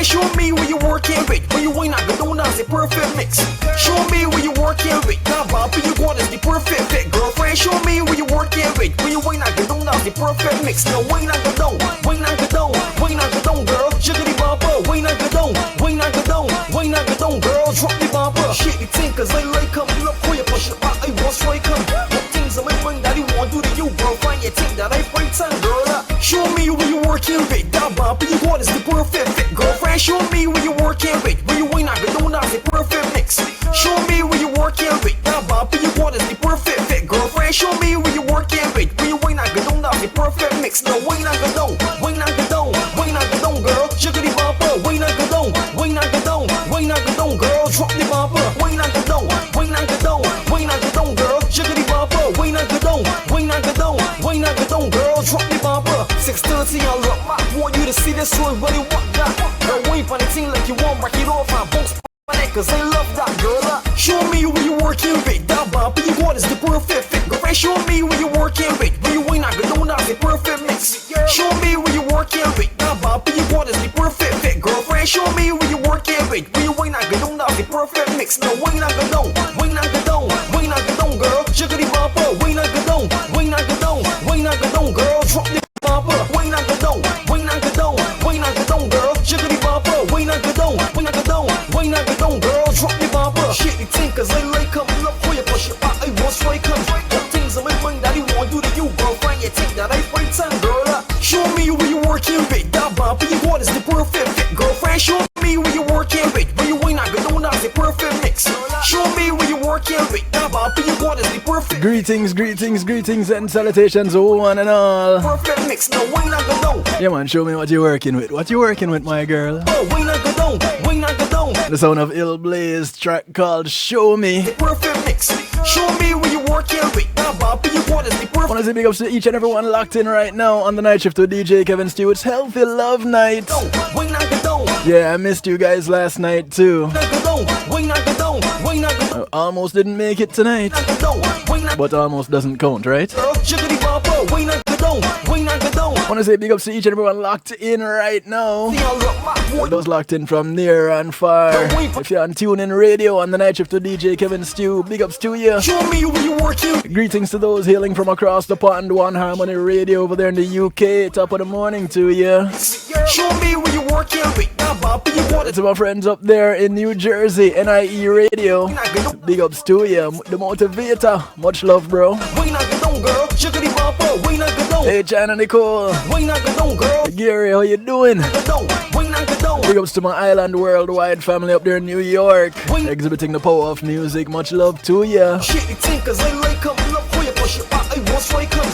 show me where you working with. When you ain't not gonna the perfect mix. Show me where you working with. Now Bobby, you want is the perfect fit. Girlfriend, show me where you working with. When you ain't not gonna the perfect mix. No, wait not gonna, wait not gonna, wait not gonna, girl. Jiggity bopper, wait not gonna, wait not gonna, wait not gonna, girl. Drop the bopper. Shit, you think cause I like come. Look for you push it back, I was right come. What things am I bring that you want to do to you, girlfriend? You think that I fight time, girl? Show me where you working with. That bopper, you want is the perfect fit. Girlfriend, show me where you working with. When you ain't not gonna the perfect mix. Show me where you working with. That bopper, you want is the perfect fit. Girlfriend, show me where you working with. When you ain't not gonna the perfect mix. No, wait not gonna, wait not gonna, wait not gonna, girl. Jiggity bopper, wait not gonna, wait not gonna, wait not gonna, girl. Drop the bopper, wait not gonna, wait not gonna, wait not gonna, girl. Jiggity bopper, wait not gonna, wait not gonna, wait not gonna, girl. Drop the bopper. 6:30, I'll look. I want you to see this one, but you want that. Girl, wait for the team like you want, break it off. I bounce my neck, cause I love that, girl. Show me where you working with. That bopper, you want is the perfect fit. Girl, show me where you working with. When you ain't not gonna the perfect mix. Show me where you working with. That bopper, you want is the perfect fit. Girlfriend, show me where you working with. When you ain't not gonna the perfect mix. No, wait not gonna, wait not gonna, wait not gonna, girl. Jiggity bopper, wait not gonna, wait not gonna, wait not gonna, girl. Drop the bopper, wait not gonna, wait not gonna, wait not gonna, girl. Jiggity bopper, wait not gonna, wait not gonna, wait not gonna, girl. Drop the bopper. Shit, you think cause I like come. Look for you push it back, I was right come. What things am I bring that you want to do to you, girlfriend? You think that I fight time, girl? Show me where you working with. That bopper, you want is the perfect fit. Girlfriend, show me where you working with. When you ain't not gonna the perfect mix. Show me where you working with. That bopper, you want is the perfect. Greetings, greetings, greetings and salutations, one and all. Perfect mix. No, wait not gonna. Yeah man, show me what you're working with. What you working with, my girl? Oh, wait not gonna, wait not gonna. The sound of Ill Blaze track called Show Me. The perfect mix. Show me where you working with. That bopper, you want is the perfect. Wanna say big ups to each and everyone locked in right now on the night shift with DJ Kevin Stewart's Healthy Love Night. Wait not gonna. Yeah, I missed you guys last night too. Wait not gonna, wait not gonna. I almost didn't make it tonight, but almost doesn't count, right? Jiggity bopper, wait not gonna, wait not gonna. Wanna say big ups to each and everyone locked in right now. Those locked in from near and far. If you're on TuneIn Radio on the night shift to DJ Kevin Stew, big ups to you. Show me where you working. Greetings to those hailing from across the pond, One Harmony Radio over there in the UK. Top of the morning to you. Show me where you working with. That bopper, you want it. To my friends up there in New Jersey, NIE Radio, big ups to you. The Motivator, much love, bro. Wait not gonna, girl. Jiggity bopper, wait not gonna. Hey, China Nicole. Wait not gonna, girl. Gary, how you doing? Wait not gonna. Big ups to my Island Worldwide family up there in New York, exhibiting the power of music. Much love to ya. Shit, you think cause I like come. Look for you push it back, I was right come.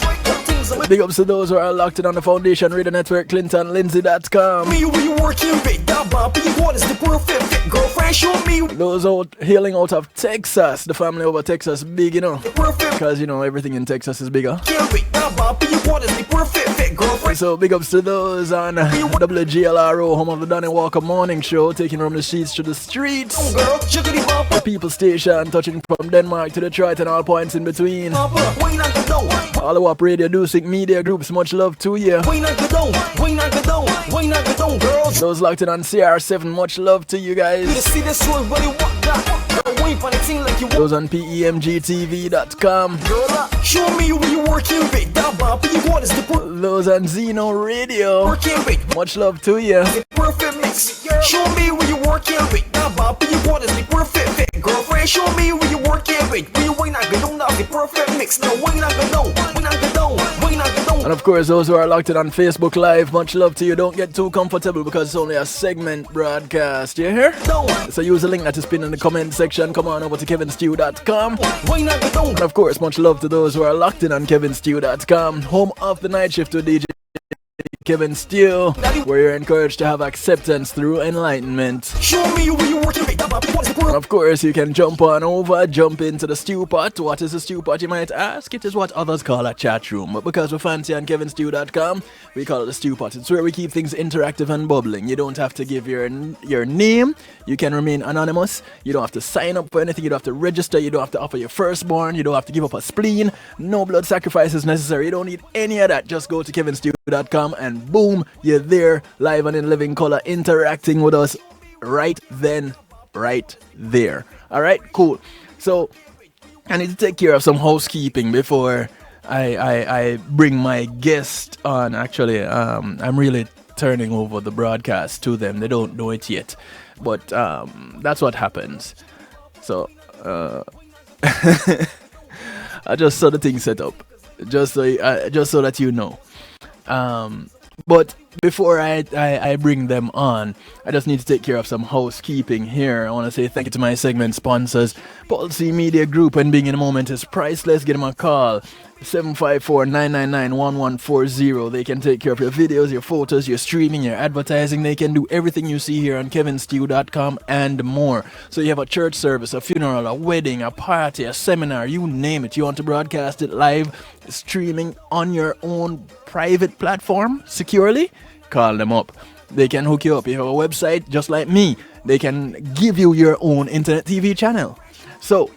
Big ups to those who are locked in on the Foundation Radio Network, ClintonLindsay.com. Me where you working with. That bopper, you want is the perfect fit. Girlfriend, show me. Those out hailing out of Texas, the family over Texas, big, you know. Perfect. Because, you know, everything in Texas is bigger. That bopper, you want is the perfect fit. Girlfriend. So big ups to those on WGLRO, home of the Donnie Walker Morning Show, taking from the sheets to the streets. Girl, jiggity bopper. The People Station, touching from Denmark to Detroit and all points in between. Wait not gonna. All the WAP Radio Dusik Media Groups, much love to you. Wait not gonna, wait not gonna, wait not gonna, girls. Those locked in on CR7, much love to you guys. You see this one, but you want that. Wait for the team like you want. Those on PEMGTV.com. Girl, show me where you working with. That bopper, you want is the perfect. Those on Zeno Radio. Working with. Much love to you. The perfect mix. Show me where you working with. That bopper, you want is the perfect fit. Girlfriend, show me where you working with. When you ain't not gonna the perfect mix. No, wait not gonna, wait not gonna, wait not gonna. And of course, those who are locked in on Facebook Live, much love to you. Don't get too comfortable because it's only a segment broadcast. You hear? No. So use the link that is pinned in the comment section. Come on over to kevinstew.com. And of course, much love to those who are locked in on kevinstew.com, home of the night shift with DJ Kevin Stew, where you're encouraged to have acceptance through enlightenment. Show me where you working with. And of course, you can jump on over, jump into the stew pot. What is a stew pot, you might ask? It is what others call a chat room. But because we're fancy on kevinstew.com, we call it a stew pot. It's where we keep things interactive and bubbling. You don't have to give your name. You can remain anonymous. You don't have to sign up for anything. You don't have to register. You don't have to offer your firstborn. You don't have to give up a spleen. No blood sacrifice is necessary. You don't need any of that. Just go to kevinstew.com and boom, you're there, live and in living color, interacting with us right then, right there. Alright, cool. So I need to take care of some housekeeping before I bring my guest on. Actually, I'm really turning over the broadcast to them. They don't know it yet, but that's what happens. So I just saw the thing set up, just so that you know. But before I bring them on, I just need to take care of some housekeeping here. I want to say thank you to my segment sponsors. Policy Media Group, when being in a moment is priceless. Give them a call, 754-999-1140. They can take care of your videos, your photos, your streaming, your advertising. They can do everything you see here on kevinstew.com and more. So you have a church service, a funeral, a wedding, a party, a seminar, you name it. You want to broadcast it live, streaming on your own private platform securely? Call them up. They can hook you up. You have a website just like me. They can give you your own internet TV channel. So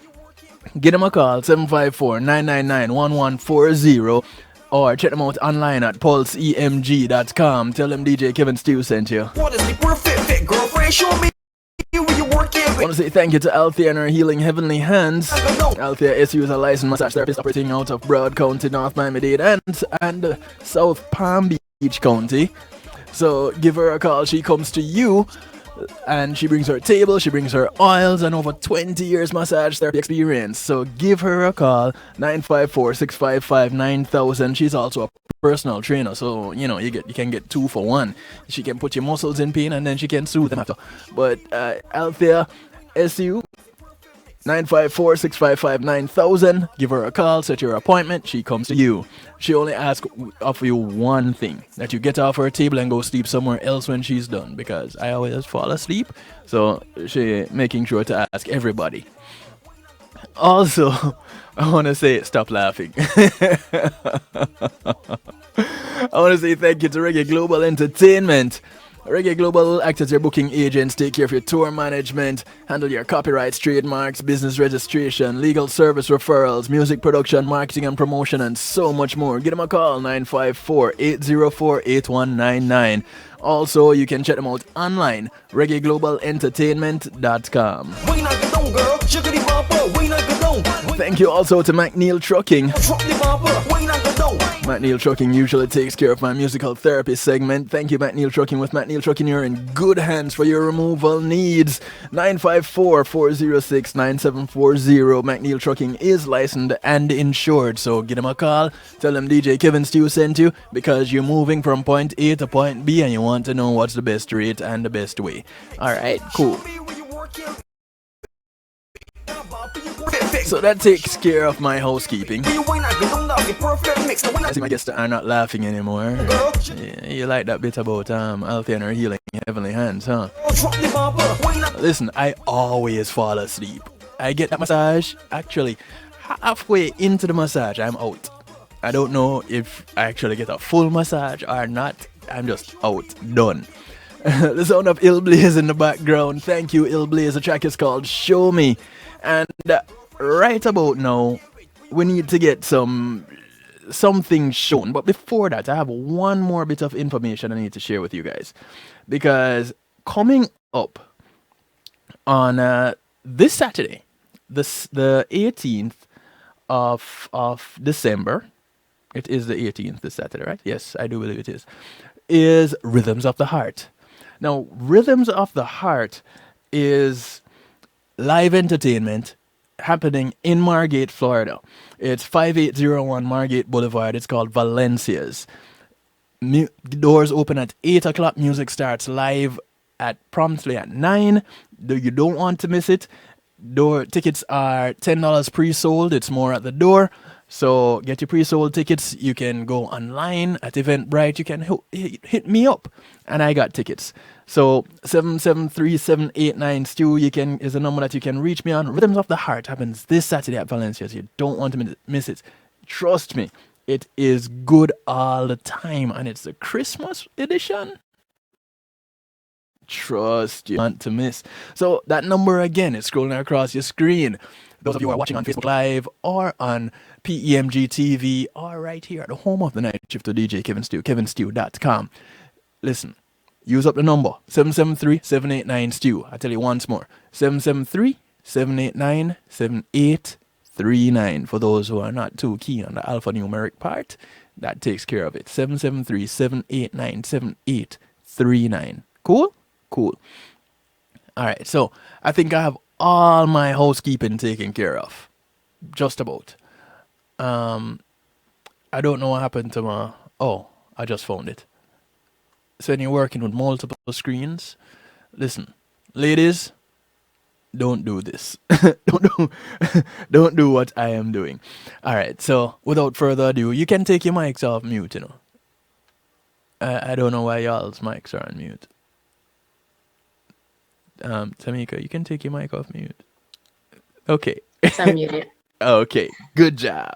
give them a call, 754-999-1140, or check them out online at pulseemg.com. Tell them DJ Kevin Stew sent you. What is the perfect fit, girlfriend? Show me where you working I want to say thank you to Althea and her Healing Heavenly Hands. Althea SU is a licensed massage therapist operating out of Broad County, North Miami-Dade, and South Palm Beach County. So give her a call. She comes to you, and she brings her table, she brings her oils, and over 20 years massage therapy experience. So give her a call, 954-655-9000. She's also a personal trainer, so you know you can get 2 for 1. She can put your muscles in pain and then she can soothe them after. But Althea SU, 954-655-9000. Give her a call, set your appointment, she comes to you. She only asks of you one thing, that you get off her table and go sleep somewhere else when she's done, because I always fall asleep. So she making sure to ask everybody. Also, I want to say stop laughing. I want to say thank you to Reggae Global Entertainment. Reggae Global act as your booking agents, take care of your tour management, handle your copyrights, trademarks, business registration, legal service referrals, music production, marketing and promotion, and so much more. Give them a call, 954-804-8199. Also, you can check them out online, reggaeglobalentertainment.com. Thank you also to McNeil Trucking. McNeil Trucking usually takes care of my musical therapy segment. Thank you, McNeil Trucking. With McNeil Trucking, you're in good hands for your removal needs. 954-406-9740. McNeil Trucking is licensed and insured, so give them a call. Tell them DJ Kevin Stew sent you, because you're moving from point A to point B and you want to know what's the best rate and the best way. Alright, cool. So that takes care of my housekeeping. I see my guests are not laughing anymore. Yeah, you like that bit about Althea and her Healing Heavenly Hands, huh? Listen, I always fall asleep. I get that massage, actually, halfway into the massage, I'm out. I don't know if I actually get a full massage or not. I'm just out, done. The sound of Ill Blaze in the background. Thank you, Ill Blaze. The track is called Show Me. And right about now, we need to get something shown. But before that, I have one more bit of information I need to share with you guys. Because coming up on this Saturday, the 18th of December, it is the 18th this Saturday, right? Yes, I do believe it is Rhythms of the Heart. Now, Rhythms of the Heart is live entertainment happening in Margate, Florida. It's 5801 Margate Boulevard. It's called Valencia's. Doors open at 8 o'clock. Music starts live promptly at 9. You don't want to miss it. Tickets are $10 pre-sold. It's more at the door. So get your pre-sold tickets. You can go online at Eventbrite. You can hit me up, and I got tickets. So 773-789-STEW is a number that you can reach me on. Rhythms of the Heart happens this Saturday at Valencia's. You don't want to miss it. Trust me, it is good all the time, and it's the Christmas edition. Trust you want to miss. So that number again is scrolling across your screen. Those of you who are watching on Facebook Live or on PEMG TV or right here at the home of the night shift to DJ Kevin Stew, kevinstew.com. Listen, use up the number 773-789-STEW. I tell you once more, 773-789-7839. For those who are not too keen on the alphanumeric part, that takes care of it. 773-789-7839. Cool? Cool. All right, so I think I have all my housekeeping taken care of. Just about. I don't know what happened to my... Oh, I just found it. So when you're working with multiple screens, listen, ladies, don't do this. don't do what I am doing. All right, so without further ado, you can take your mics off mute, you know. I don't know why y'all's mics are on mute. Tamika, you can take your mic off mute. Okay. It's unmuted. Okay, good job.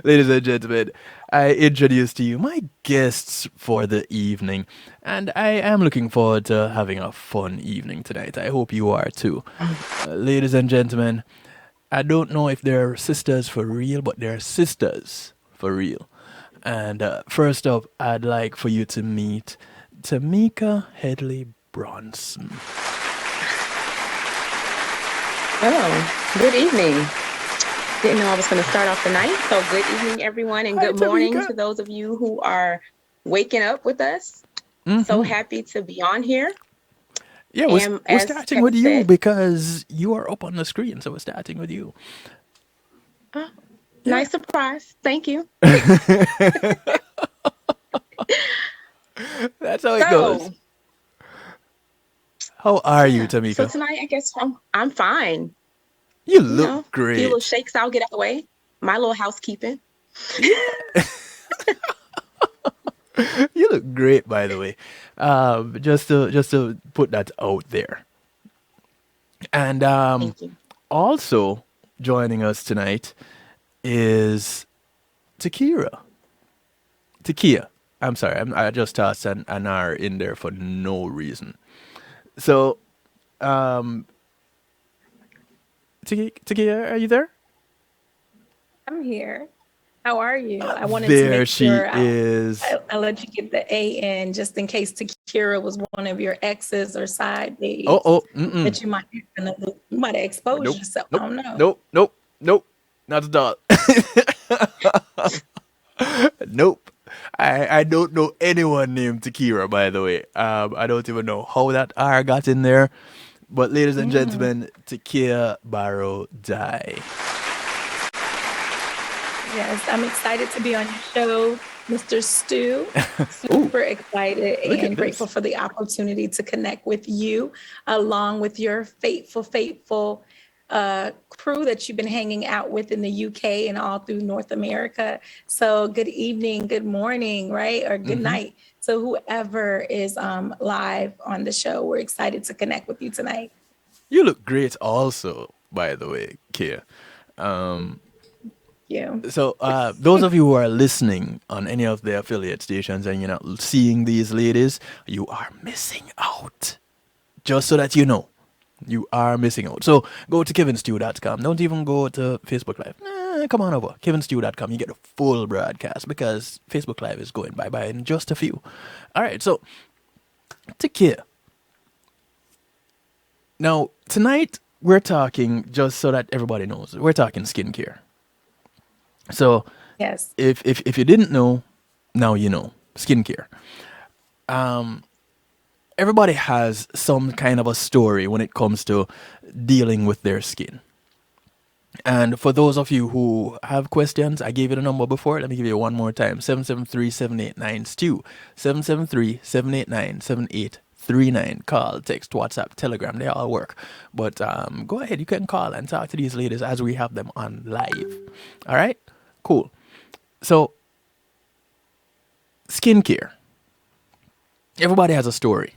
Ladies and gentlemen, I introduce to you my guests for the evening, and I am looking forward to having a fun evening tonight. I hope you are too. Ladies and gentlemen, I don't know if they're sisters for real, but they're sisters for real. And first up, I'd like for you to meet Tamika Hadley-Brunson. Oh, good evening. Didn't know I was going to start off the night. So good evening, everyone, and good morning to those of you who are waking up with us. So happy to be on here. Yeah, we're starting with you because you are up on the screen, so we're starting with you. Oh, nice surprise. Thank you. That's how it goes. How are you, Tamika? So tonight, I guess I'm fine. You look great. A few little shakes, I'll get out of the way. My little housekeeping. Yeah. You look great, by the way. Just to put that out there. And Thank you. Also joining us tonight is Tiqkia. I'm sorry, I just tossed an R in there for no reason. So, Tiqkia, are you there? I'm here. How are you? I wanted there to make she sure is. I let you get the A in just in case Tiqkia was one of your exes or side babes. That you might have exposed yourself. I don't know. Nope. Not at all. Nope. I don't know anyone named Tiqkia, by the way. I don't even know how that R got in there. But ladies and gentlemen, Tiqkia Barrow-Dye. Yes, I'm excited to be on your show, Mr. Stew. Super excited and grateful for the opportunity to connect with you, along with your faithful crew that you've been hanging out with in the UK and all through North America. So good evening, good morning, right? Or good night. So whoever is live on the show, we're excited to connect with you tonight. You look great also, by the way, Kia. Yeah. So those of you who are listening on any of the affiliate stations and you're not seeing these ladies, you are missing out. Just so that you know. You are missing out. So go to kevinstew.com. Don't even go to Facebook Live. Come on over. kevinstew.com. You get the full broadcast because Facebook Live is going bye-bye in just a few. All right, so Tiqkia. Now, tonight we're talking, just so that everybody knows, we're talking skincare. So yes, if you didn't know, now you know. Skincare. Everybody has some kind of a story when it comes to dealing with their skin. And for those of you who have questions, I gave you the number before. Let me give you one more time. 773-789-STEW. 773-789-7839. Call, text, WhatsApp, Telegram. They all work. But go ahead. You can call and talk to these ladies as we have them on live. All right? Cool. So, skincare. Everybody has a story.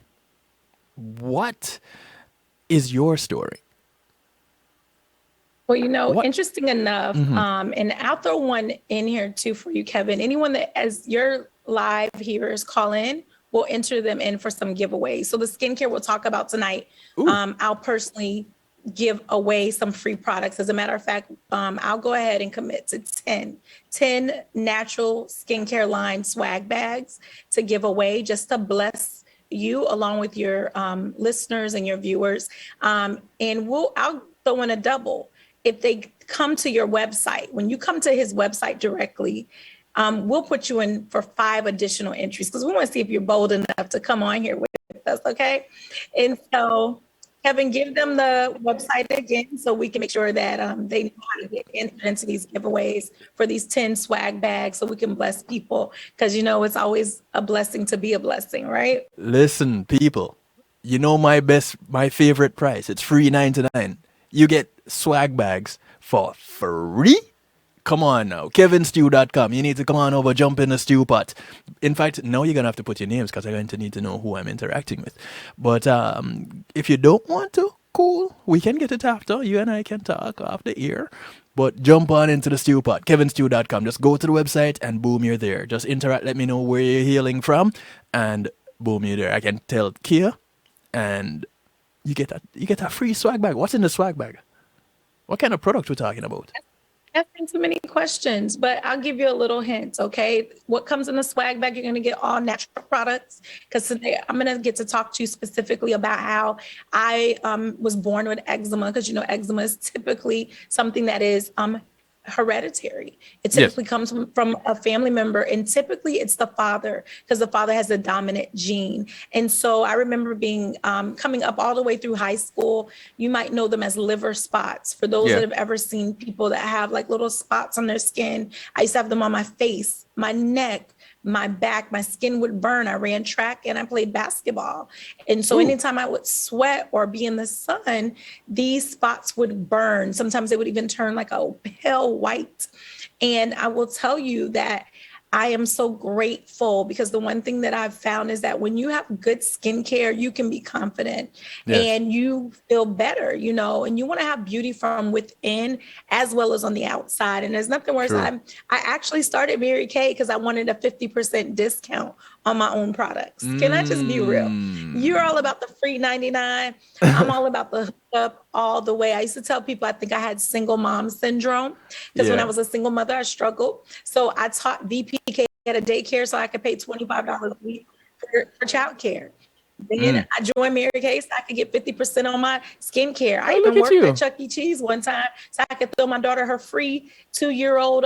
What is your story? Well, you know, What? interesting enough, and I'll throw one in here too for you, Kevin. Anyone that, as your live hearers call in, we'll enter them in for some giveaways. So the skincare we'll talk about tonight, I'll personally give away some free products. As a matter of fact, I'll go ahead and commit to 10 natural skincare line swag bags to give away, just to bless you along with your listeners and your viewers. And I'll throw in a double. If they come to your website, when you come to his website directly, we'll put you in for 5 additional entries, because we want to see if you're bold enough to come on here with us, okay? And so, Kevin, give them the website again so we can make sure that they know how to get entered into these giveaways for these 10 swag bags, so we can bless people, because you know it's always a blessing to be a blessing, right? Listen, people, you know my favorite price. It's $3.99. You get swag bags for free? Come on now. KevinStew.com. You need to come on over, jump in the stew pot. In fact, now you're going to have to put your names, because I'm going to need to know who I'm interacting with. But if you don't want to, cool. We can get it after. You and I can talk off the air. But jump on into the stew pot. KevinStew.com. Just go to the website and boom, you're there. Just interact. Let me know where you're hailing from. And boom, you're there. I can tell Kia. And you get that free swag bag. What's in the swag bag? What kind of product we're talking about? Asking too many questions, but I'll give you a little hint, okay? What comes in the swag bag, you're going to get all natural products, because today I'm going to get to talk to you specifically about how I was born with eczema, because, you know, eczema is typically something that is hereditary. It typically comes from a family member, and typically it's the father, because the father has a dominant gene. And so I remember being coming up all the way through high school. You might know them as liver spots. For those that have ever seen people that have like little spots on their skin, I used to have them on my face, my neck, my back. My skin would burn. I ran track and I played basketball. And so anytime I would sweat or be in the sun, these spots would burn. Sometimes they would even turn like a pale white. And I will tell you that I am so grateful, because the one thing that I've found is that when you have good skincare, you can be confident and you feel better, you know, and you want to have beauty from within as well as on the outside. And there's nothing worse. I actually started Mary Kay because I wanted a 50% discount on my own products. Can I just be real? You're all about the free 99. I'm all about the hookup all the way. I used to tell people I think I had single mom syndrome, because when I was a single mother, I struggled. So I taught VPK at a daycare so I could pay $25 a week for childcare. Then I joined Mary Kay so I could get 50% on my skincare. I even worked at Chuck E. Cheese one time so I could throw my daughter her free 2-year-old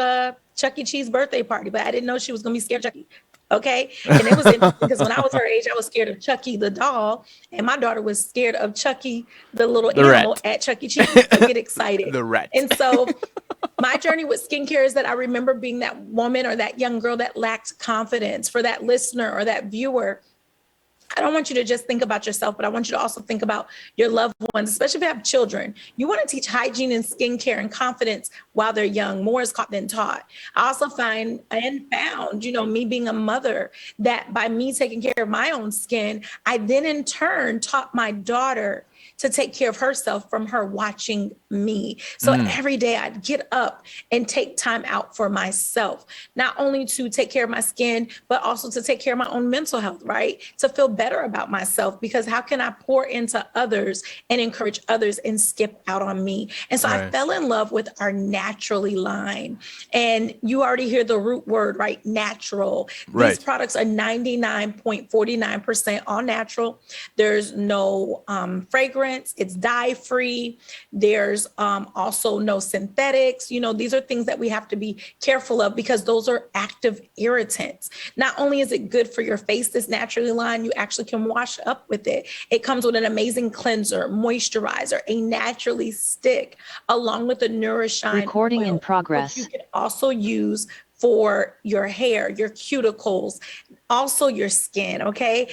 Chuck E. Cheese birthday party, but I didn't know she was going to be scared of Chuck E. Okay. And it was interesting because when I was her age, I was scared of Chucky the doll, and my daughter was scared of Chucky, the animal rat at Chuck E. Cheese. So get excited. The rat. And so my journey with skincare is that I remember being that woman or that young girl that lacked confidence. For that listener or that viewer, I don't want you to just think about yourself, but I want you to also think about your loved ones, especially if you have children. You want to teach hygiene and skincare and confidence while they're young. More is taught than taught. I also found, you know, me being a mother, that by me taking care of my own skin, I then in turn taught my daughter to take care of herself from her watching me. So every day I'd get up and take time out for myself, not only to take care of my skin, but also to take care of my own mental health, right? To feel better about myself, because how can I pour into others and encourage others and skip out on me? And so I fell in love with our Naturally line. And you already hear the root word, right? Natural. These products are 99.49% all natural. There's no fragrance. It's dye-free. There's also no synthetics. You know, these are things that we have to be careful of, because those are active irritants. Not only is it good for your face, this Naturally line, you actually can wash up with it. It comes with an amazing cleanser, moisturizer, a Naturally stick, along with a Nourishine Recording oil, in progress. which you can also use for your hair, your cuticles, also your skin, okay?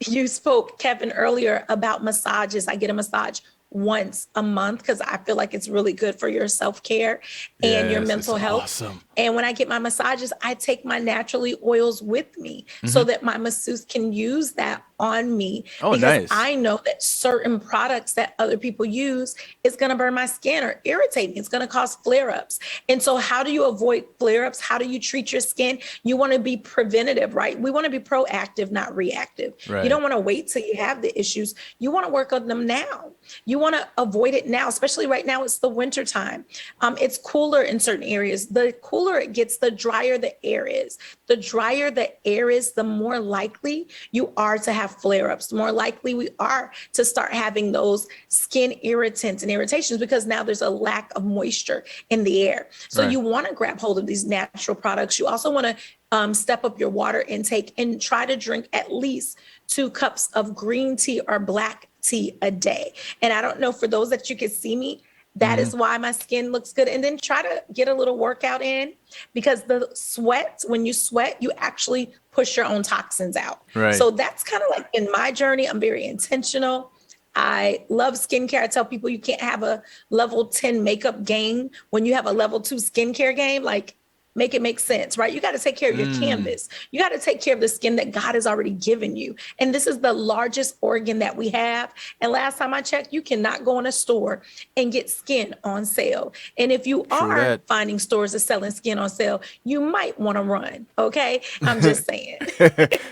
You spoke, Kevin, earlier about massages. I get a massage once a month because I feel like it's really good for your self-care and your Yes, it's mental health. awesome. And when I get my massages, I take my naturally oils with me so that my masseuse can use that on me. Oh, because nice. I know that certain products that other people use is going to burn my skin or irritate me. It's going to cause flare-ups. And so how do you avoid flare-ups? How do you treat your skin? You want to be preventative, right? We want to be proactive, not reactive. Right. You don't want to wait till you have the issues. You want to work on them now. You want to avoid it now, especially right now. It's the winter time. It's cooler in certain areas. The cooler it gets, the drier the air is. The drier the air is, the more likely you are to have flare-ups. The more likely we are to start having those skin irritants and irritations because now there's a lack of moisture in the air. So you want to grab hold of these natural products. You also want to step up your water intake and try to drink at least 2 cups of green tea or black tea a day. And I don't know, for those that you can see me, that is why my skin looks good. And then try to get a little workout in because the sweat, when you sweat, you actually push your own toxins out. Right. So that's kind of like in my journey. I'm very intentional. I love skincare. I tell people you can't have a level 10 makeup game when you have a level 2 skincare game. Like, make it make sense, right? You got to take care of your canvas. You got to take care of the skin that God has already given you. And this is the largest organ that we have. And last time I checked, you cannot go in a store and get skin on sale. And if you are finding stores that selling skin on sale, you might want to run. Okay. I'm just saying.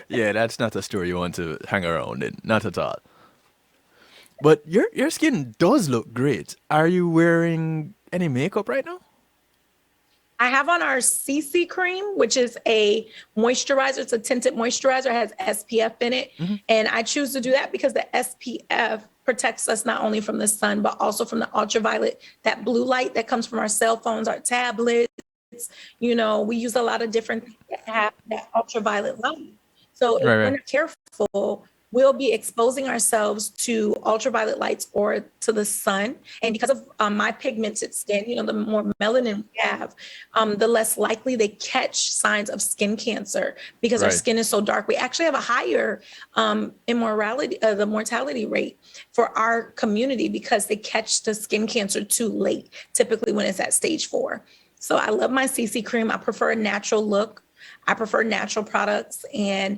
Yeah, that's not the store you want to hang around in. Not at all. But your skin does look great. Are you wearing any makeup right now? I have on our CC cream, which is a moisturizer. It's a tinted moisturizer. It has SPF in it. And I choose to do that because the SPF protects us not only from the sun, but also from the ultraviolet, that blue light that comes from our cell phones, our tablets. You know, we use a lot of different things that have that ultraviolet light. So if we're not careful, we'll be exposing ourselves to ultraviolet lights or to the sun. And because of my pigmented skin, you know, the more melanin we have, the less likely they catch signs of skin cancer because our skin is so dark. We actually have a higher the mortality rate for our community because they catch the skin cancer too late, typically when it's at stage 4. So I love my CC cream. I prefer a natural look. I prefer natural products, and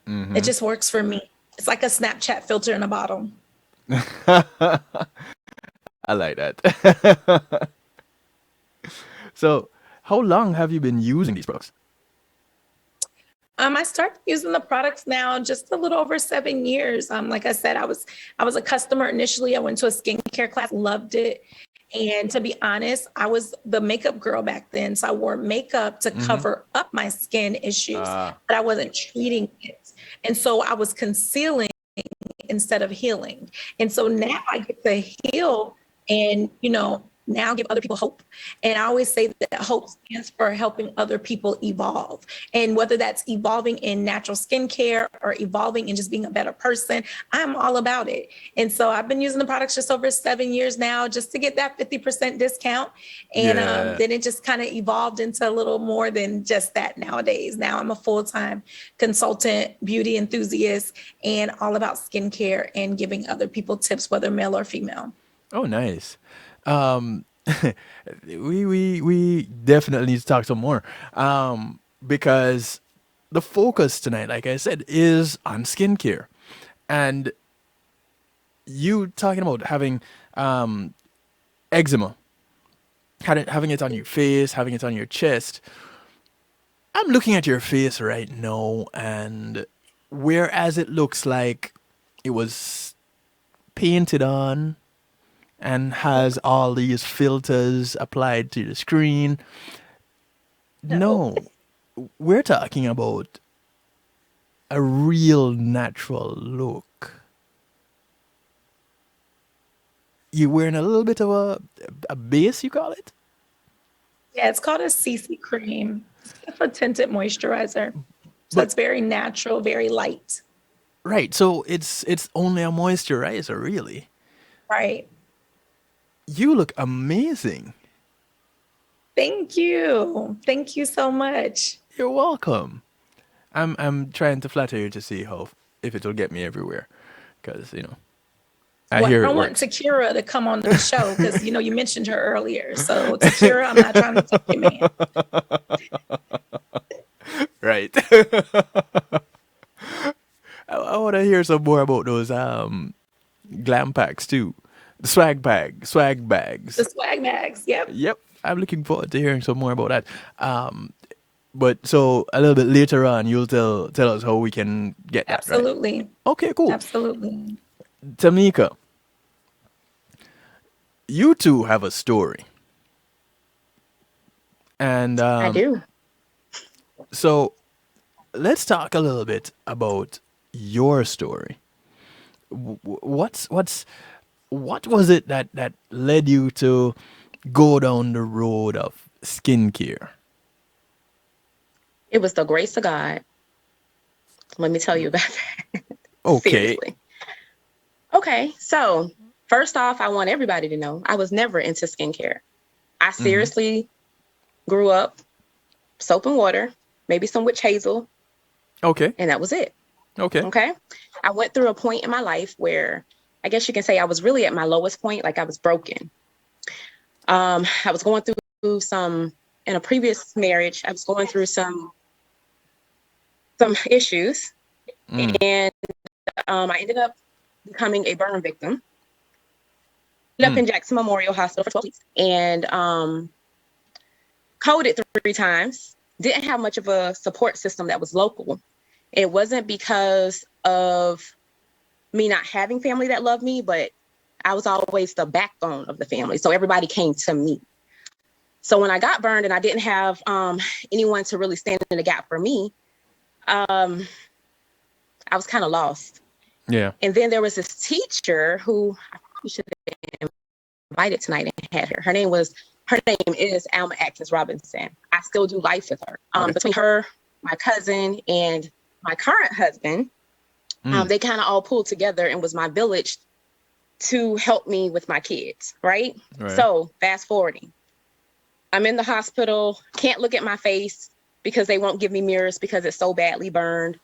it just works for me. It's like a Snapchat filter in a bottle. I like that. So, how long have you been using these products? I started using the products now just a little over 7 years. Like I said, I was a customer initially. I went to a skincare class, loved it. And to be honest, I was the makeup girl back then. So I wore makeup to cover up my skin issues, but I wasn't treating it. And so I was concealing instead of healing. And so now I get to heal and, you know, now give other people hope. And I always say that hope stands for helping other people evolve. And whether that's evolving in natural skincare or evolving in just being a better person, I'm all about it. And so I've been using the products just over 7 years now just to get that 50% discount. And then it just kind of evolved into a little more than just that nowadays. Now I'm a full-time consultant, beauty enthusiast, and all about skincare and giving other people tips, whether male or female. Oh, nice. We definitely need to talk some more. Because the focus tonight, like I said, is on skincare. And you talking about having eczema, having it on your face, having it on your chest. I'm looking at your face right now, and whereas it looks like it was painted on and has all these filters applied to the screen. No, we're talking about a real natural look. You're wearing a little bit of a base, you call it? Yeah, it's called a CC cream. It's a tinted moisturizer. So it's very natural, very light. Right. So it's only a moisturizer, really. Right. You look amazing. Thank you. Thank you so much. You're welcome. I'm trying to flatter you to see if it'll get me everywhere, because I Well, hear I it want works. Tiqkia to come on the show because you mentioned her earlier. So Tiqkia, I'm not trying to take your man. Right. I want to hear some more about those glam packs too. The swag The bags. swag bags. Yep. Yep. I'm looking forward to hearing some more about that. But so a little bit later on, you'll tell us how we can get that, right? Absolutely. Okay, cool. Absolutely. Tamika, you two have a story. And I do. so let's talk a little bit about your story. What was it that led you to go down the road of skincare? It was the grace of God. Let me tell you about that. Okay. Seriously. Okay, so first off, I want everybody to know I was never into skincare. I seriously grew up soap and water, maybe some witch hazel, Okay. and that was it. Okay. Okay. I went through a point in my life where I guess you can say I was really at my lowest point, like I was broken. I was going through in a previous marriage, I was going through some issues, and I ended up becoming a burn victim. Ended up in Jackson Memorial Hospital for 12 weeks and coded 3 times. Didn't have much of a support system that was local. It wasn't because of me not having family that loved me, but I was always the backbone of the family. So everybody came to me. So when I got burned and I didn't have anyone to really stand in the gap for me, I was kind of lost. Yeah. And then there was this teacher who I probably should have invited tonight and had her. Her name is Alma Atkins Robinson. I still do life with her. Okay. Between her, my cousin, and my current husband, they kind of all pulled together and was my village to help me with my kids, right? So fast forwarding. I'm in the hospital, can't look at my face because they won't give me mirrors because it's so badly burned.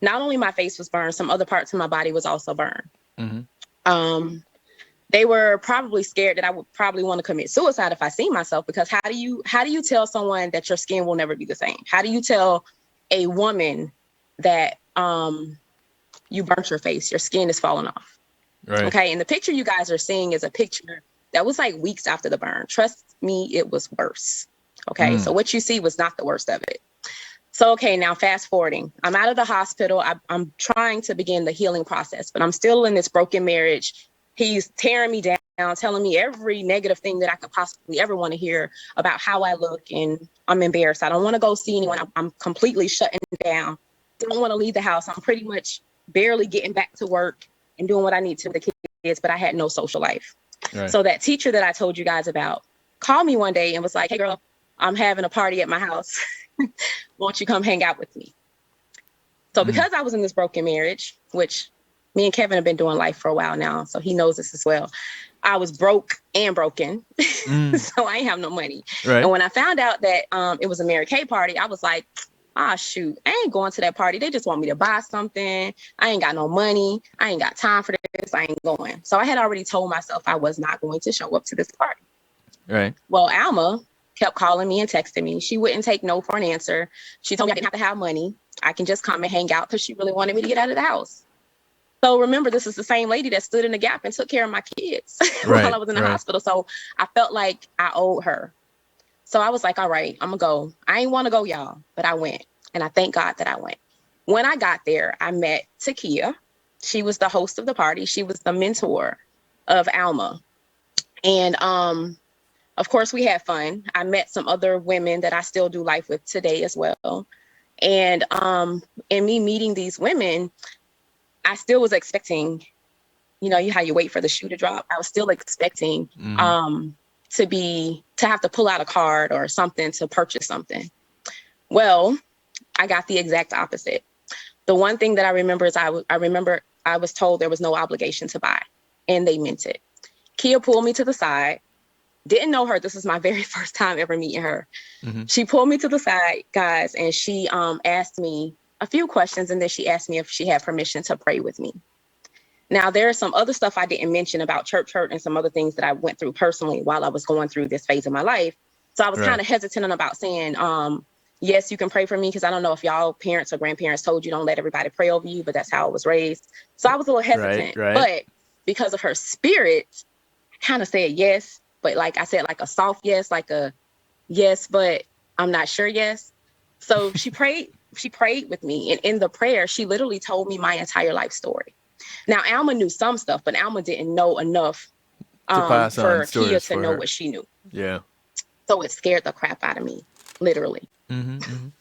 Not only my face was burned, some other parts of my body was also burned. They were probably scared that I would probably want to commit suicide if I see myself, because how do you tell someone that your skin will never be the same? How do you tell a woman that you burnt your face, your skin is falling off? Right. Okay, and the picture you guys are seeing is a picture that was like weeks after the burn. Trust me, it was worse. Okay, so what you see was not the worst of it. So, okay, now fast forwarding. I'm out of the hospital. I'm trying to begin the healing process, but I'm still in this broken marriage. He's tearing me down, telling me every negative thing that I could possibly ever want to hear about how I look, and I'm embarrassed. I don't want to go see anyone. I'm completely shutting down. Don't want to leave the house. I'm pretty much barely getting back to work and doing what I need to with the kids, but I had no social life. Right. So that teacher that I told you guys about called me one day and was like, "Hey girl, I'm having a party at my house. Won't you come hang out with me?" So because I was in this broken marriage, which me and Kevin have been doing life for a while now, so he knows this as well. I was broke and broken, so I ain't have no money. Right. And when I found out that it was a Mary Kay party, I was like, shoot, I ain't going to that party. They just want me to buy something. I ain't got no money. I ain't got time for this. I ain't going. So I had already told myself I was not going to show up to this party. Right. Well, Alma kept calling me and texting me. She wouldn't take no for an answer. She told me I didn't have to have money. I can just come and hang out because she really wanted me to get out of the house. So remember, this is the same lady that stood in the gap and took care of my kids while I was in the hospital. So I felt like I owed her. So I was like, all right, I'm going to go. I ain't want to go, y'all, but I went. And I thank God that I went. When I got there, I met Tiqkia. She was the host of the party. She was the mentor of Alma. And of course, we had fun. I met some other women that I still do life with today as well. And in me meeting these women, I still was expecting, how you wait for the shoe to drop. I was still expecting to have to pull out a card or something to purchase something. Well, I got the exact opposite. The one thing that I remember is I was told there was no obligation to buy, and they meant it. Kia pulled me to the side. Didn't know her. This is my very first time ever meeting her. She pulled me to the side, guys, and she asked me a few questions, and then she asked me if she had permission to pray with me. Now, there's some other stuff I didn't mention about church hurt and some other things that I went through personally while I was going through this phase of my life. So I was kind of hesitant about saying, yes, you can pray for me, because I don't know if y'all parents or grandparents told you don't let everybody pray over you, but that's how I was raised. So I was a little hesitant. But because of her spirit, I kind of said yes. But like I said, like a soft yes, like a yes, but I'm not sure yes. So she prayed with me. And in the prayer, she literally told me my entire life story. Now, Alma knew some stuff, but Alma didn't know enough for Kia to know what she knew. Yeah. So it scared the crap out of me, literally. And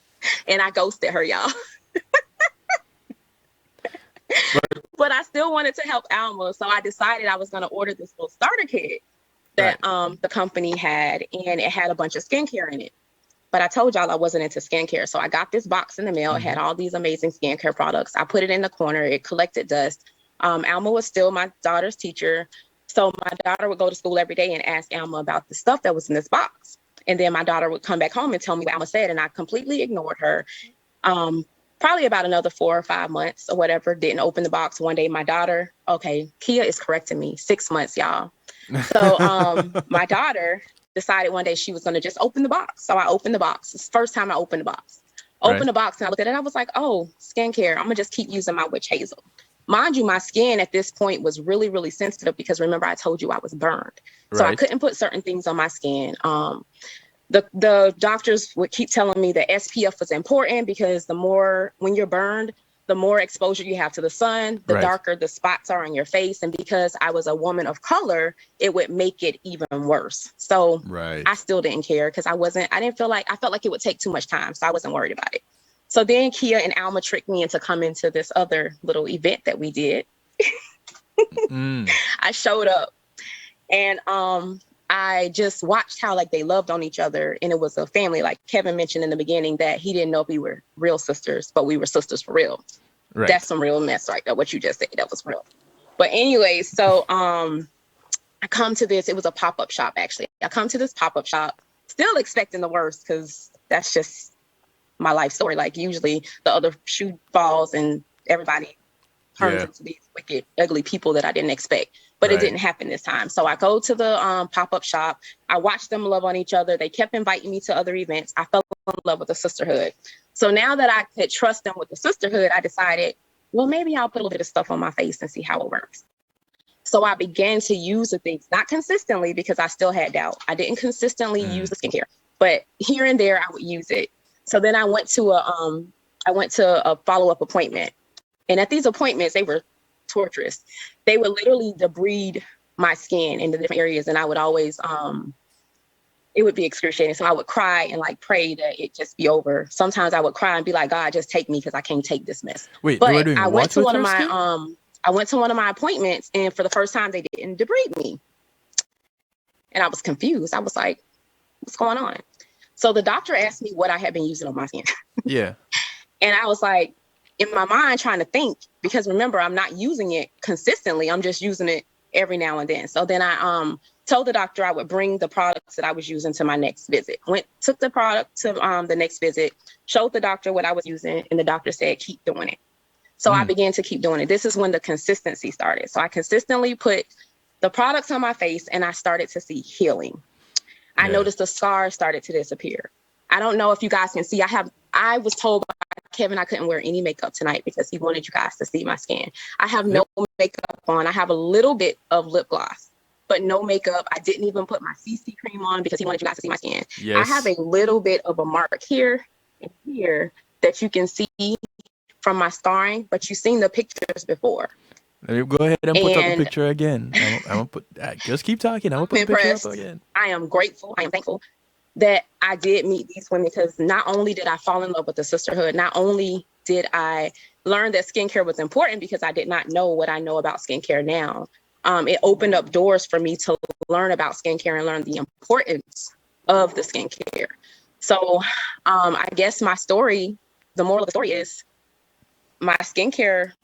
I ghosted her, y'all. But I still wanted to help Alma. So I decided I was going to order this little starter kit that the company had, and it had a bunch of skincare in it. But I told y'all I wasn't into skincare. So I got this box in the mail. It had all these amazing skincare products. I put it in the corner. It collected dust. Alma was still my daughter's teacher. So my daughter would go to school every day and ask Alma about the stuff that was in this box. And then my daughter would come back home and tell me what Alma said. And I completely ignored her. Probably about another 4 or 5 months or whatever, didn't open the box. One day my daughter, Kia is correcting me, 6 months, y'all. So my daughter decided one day she was going to just open the box. So I opened the box. It's the first time I opened the box. Opened the box and I looked at it. I was like, oh, skincare. I'm going to just keep using my witch hazel. Mind you, my skin at this point was really, really sensitive because remember I told you I was burned. So I couldn't put certain things on my skin. The doctors would keep telling me that SPF was important because the more, when you're burned, the more exposure you have to the sun, the darker the spots are on your face. And because I was a woman of color, it would make it even worse. So I still didn't care because I felt like it would take too much time. So I wasn't worried about it. So then Kia and Alma tricked me into coming to this other little event that we did. I showed up and I just watched how like they loved on each other. And it was a family, like Kevin mentioned in the beginning, that he didn't know if we were real sisters, but we were sisters for real. That's some real mess right there. What you just said, that was real. But anyway, so I come to this, it was a pop-up shop actually. I come to this pop-up shop, still expecting the worst because that's just my life story. Like usually the other shoe falls and everybody turns into these wicked, ugly people that I didn't expect. But it didn't happen this time. So I go to the pop-up shop. I watched them love on each other. They kept inviting me to other events. I fell in love with the sisterhood. So now that I could trust them with the sisterhood, I decided, well, maybe I'll put a little bit of stuff on my face and see how it works. So I began to use the things, not consistently because I still had doubt. I didn't consistently use the skincare, but here and there I would use it. So then I went to a follow-up appointment. And at these appointments, they were torturous. They would literally debride my skin into different areas. And I would always, it would be excruciating. So I would cry and like pray that it just be over. Sometimes I would cry and be like, God, just take me because I can't take this mess. Wait, but I went to one of my appointments and for the first time they didn't debride me. And I was confused. I was like, what's going on? So the doctor asked me what I had been using on my skin. Yeah. And I was like, in my mind trying to think, because remember, I'm not using it consistently. I'm just using it every now and then. So then I told the doctor I would bring the products that I was using to my next visit. Took the product to the next visit, showed the doctor what I was using, and the doctor said, keep doing it. So I began to keep doing it. This is when the consistency started. So I consistently put the products on my face and I started to see healing. I noticed the scars started to disappear. I don't know if you guys can see, I was told by Kevin I couldn't wear any makeup tonight because he wanted you guys to see my skin. I have no makeup on. I have a little bit of lip gloss, but no makeup. I didn't even put my CC cream on because he wanted you guys to see my skin. I have a little bit of a mark here and here that you can see from my scarring, but you've seen the pictures before. Go ahead and put up the picture again. I'm gonna put. Just keep talking. I'm gonna put the picture up again. I am grateful. I am thankful that I did meet these women because not only did I fall in love with the sisterhood, not only did I learn that skincare was important because I did not know what I know about skincare now. It opened up doors for me to learn about skincare and learn the importance of the skincare. So I guess my story, the moral of the story is my skincare,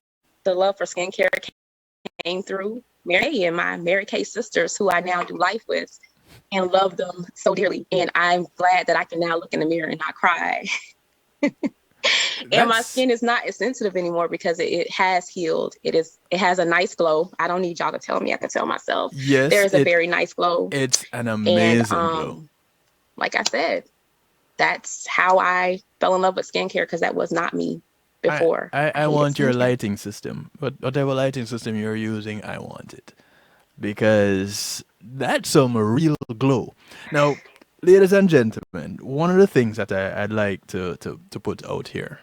the love for skincare came through Mary Kay and my Mary Kay sisters who I now do life with. And love them so dearly. And I'm glad that I can now look in the mirror and not cry. And my skin is not as sensitive anymore because it has healed. It has a nice glow. I don't need y'all to tell me. I can tell myself. Yes, There is a very nice glow. It's an amazing glow. Like I said, that's how I fell in love with skincare, because that was not me before. I want your lighting system. Whatever lighting system you're using, I want it. Because that's some real glow. Now, ladies and gentlemen, one of the things that I'd like to put out here.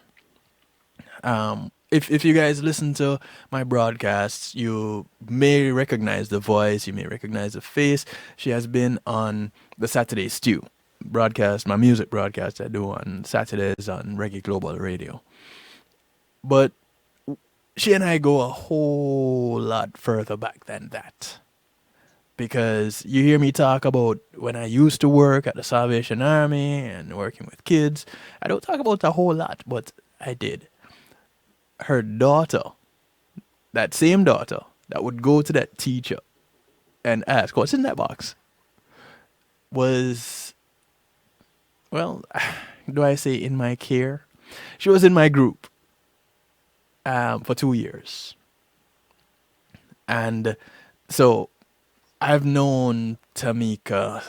If you guys listen to my broadcasts, you may recognize the voice, you may recognize the face. She has been on the Saturday Stew broadcast, my music broadcast I do on Saturdays on Reggae Global Radio. But she and I go a whole lot further back than that. Because you hear me talk about when I used to work at the Salvation Army and working with kids. I don't talk about a whole lot, but I did. Her daughter, that same daughter, that would go to that teacher and ask, what's in that box? Was, well, do I say in my care? She was in my group for 2 years. And so I've known Tamika.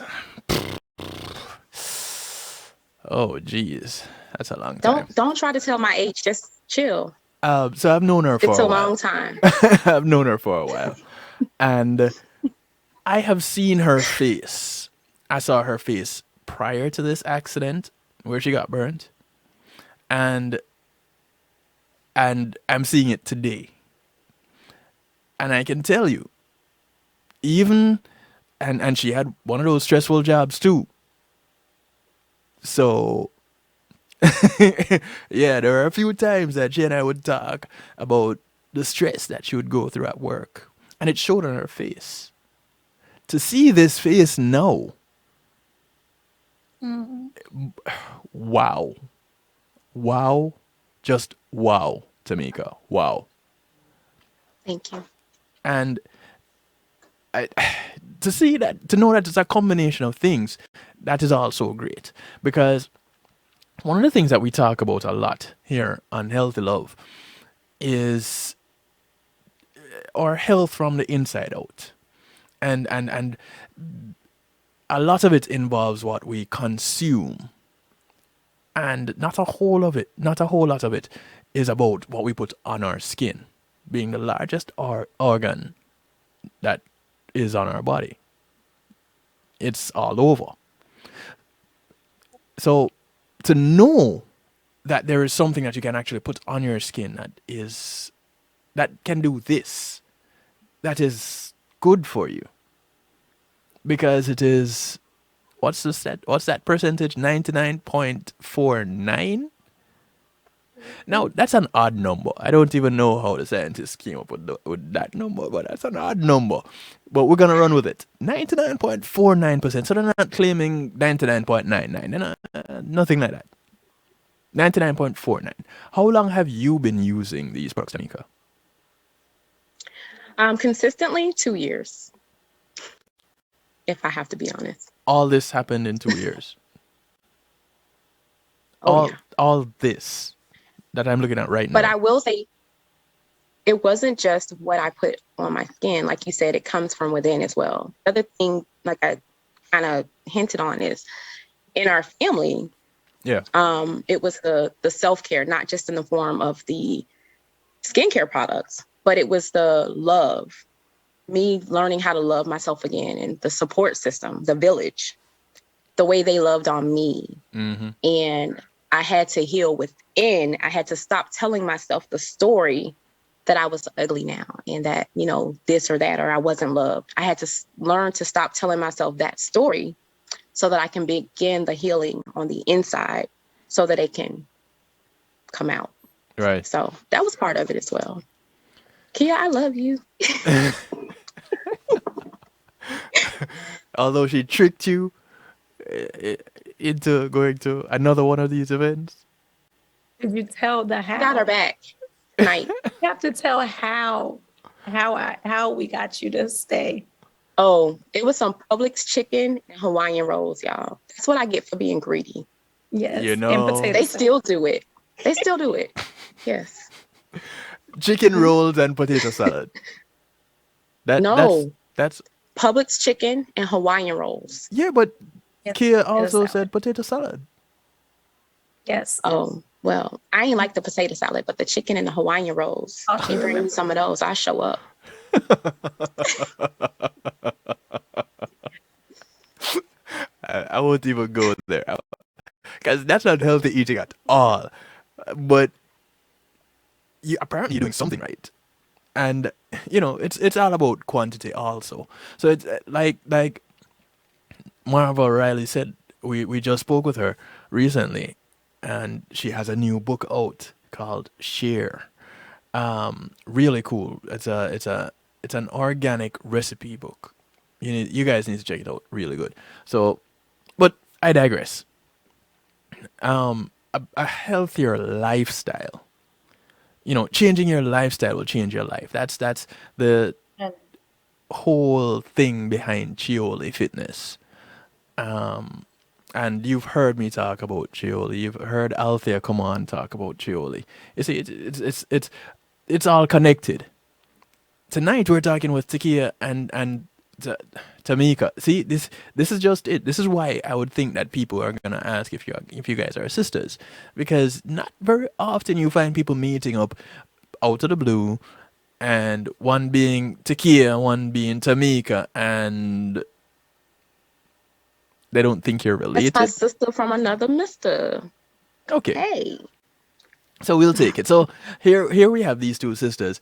Oh, geez. That's a long time. Don't try to tell my age. Just chill. So I've known her for a while. It's a long time. I've known her for a while. And I have seen her face. I saw her face prior to this accident where she got burnt. And I'm seeing it today. And I can tell you, even, and she had one of those stressful jobs too. So, yeah, there are a few times that she and I would talk about the stress that she would go through at work. And it showed on her face. To see this face now, wow. Wow. Just wow, Tamika. Wow. Thank you. And to see that, to know that it's a combination of things, that is also great. Because one of the things that we talk about a lot here on Healthy Love is our health from the inside out. And a lot of it involves what we consume. And not a whole lot of it is about what we put on our skin, being the largest organ that is on our body. It's all over. So to know that there is something that you can actually put on your skin that can do this, that is good for you. Because it is, what's that percentage? 99.49? Now, that's an odd number. I don't even know how the scientists came up with that number, but that's an odd number. But we're going to run with it. 99.49%. So they're not claiming 99.99. Nothing like that. 99.49. How long have you been using these products, Tamika? Consistently 2 years. If I have to be honest. All this happened in 2 years. Yeah. All this that I'm looking at right now. But I will say, it wasn't just what I put on my skin. Like you said, it comes from within as well. The other thing, like I kind of hinted on, is in our family. Yeah. It was the self-care, not just in the form of the skincare products, but it was the love. Me learning how to love myself again, and the support system, the village, the way they loved on me. Mm-hmm. And I had to heal within. I had to stop telling myself the story that I was ugly now and that, this or that, or I wasn't loved. I had to learn to stop telling myself that story so that I can begin the healing on the inside so that it can come out. Right. So that was part of it as well. Kia, I love you. Although she tricked you into going to another one of these events. Did you tell the how? Got her back tonight. You have to tell how we got you to stay. Oh, it was some Publix chicken and Hawaiian rolls, y'all. That's what I get for being greedy. Yes. And they still do it. They still do it. Yes. Chicken rolls and potato salad. No. That's Publix chicken and Hawaiian rolls. yeah, but Yes, Kia potato also salad. said potato salad. Yes. Oh, well, I ain't like the potato salad, but the chicken and the Hawaiian rolls. I'll You bring share. me some of those, I show up. I won't even go there because that's not healthy eating at all. But you apparently you're doing something right, and it's all about quantity also. So it's like Marva Riley said. We just spoke with her recently, and she has a new book out called Share. Really cool. It's an organic recipe book. You guys need to check it out. Really good. So, but I digress. A healthier lifestyle. Changing your lifestyle will change your life. That's the And whole thing behind Chioli Fitness. And you've heard me talk about Chioli. You've heard Althea come on talk about Chioli. You see, it's all connected. Tonight we're talking with Tiqkia and Tamika. See, this is just it. This is why I would think that people are gonna ask if you guys are sisters, because not very often you find people meeting up out of the blue, and one being Tiqkia, one being Tamika, and they don't think you're That's related. my sister from another mister. Okay. Hey. So we'll take it. So here we have these two sisters,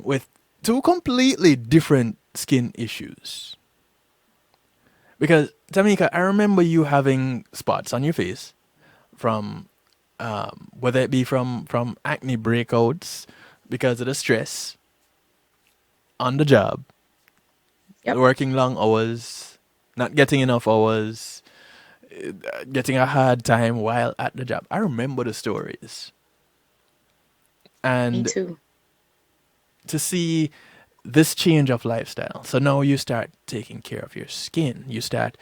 with two completely different skin issues. Because Tamika, I remember you having spots on your face from, whether it be from acne breakouts because of the stress on the job, Yep. working long hours, not getting enough hours, getting a hard time while at the job. I remember the stories. Me And too. to see this change of lifestyle. So now you start taking care of your skin. You start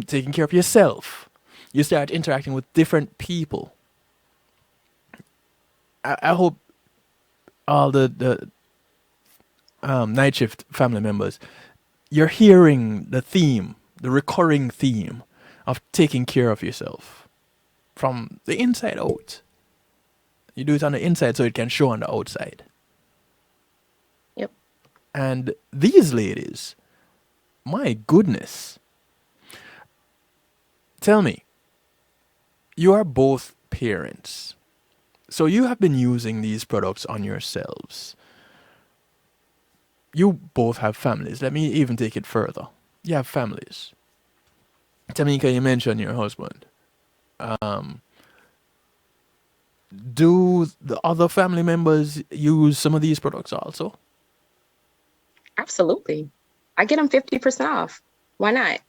taking care of yourself. You start interacting with different people. I hope all the night shift family members, you're hearing the recurring theme of taking care of yourself from the inside out. You do it on the inside so it can show on the outside. Yep. And these ladies, my goodness. Tell me, you are both parents. So you have been using these products on yourselves. You both have families. Let me even take it further. You have families. Tamika, you mentioned your husband. Do the other family members use some of these products also? Absolutely. I get them 50% off. Why not?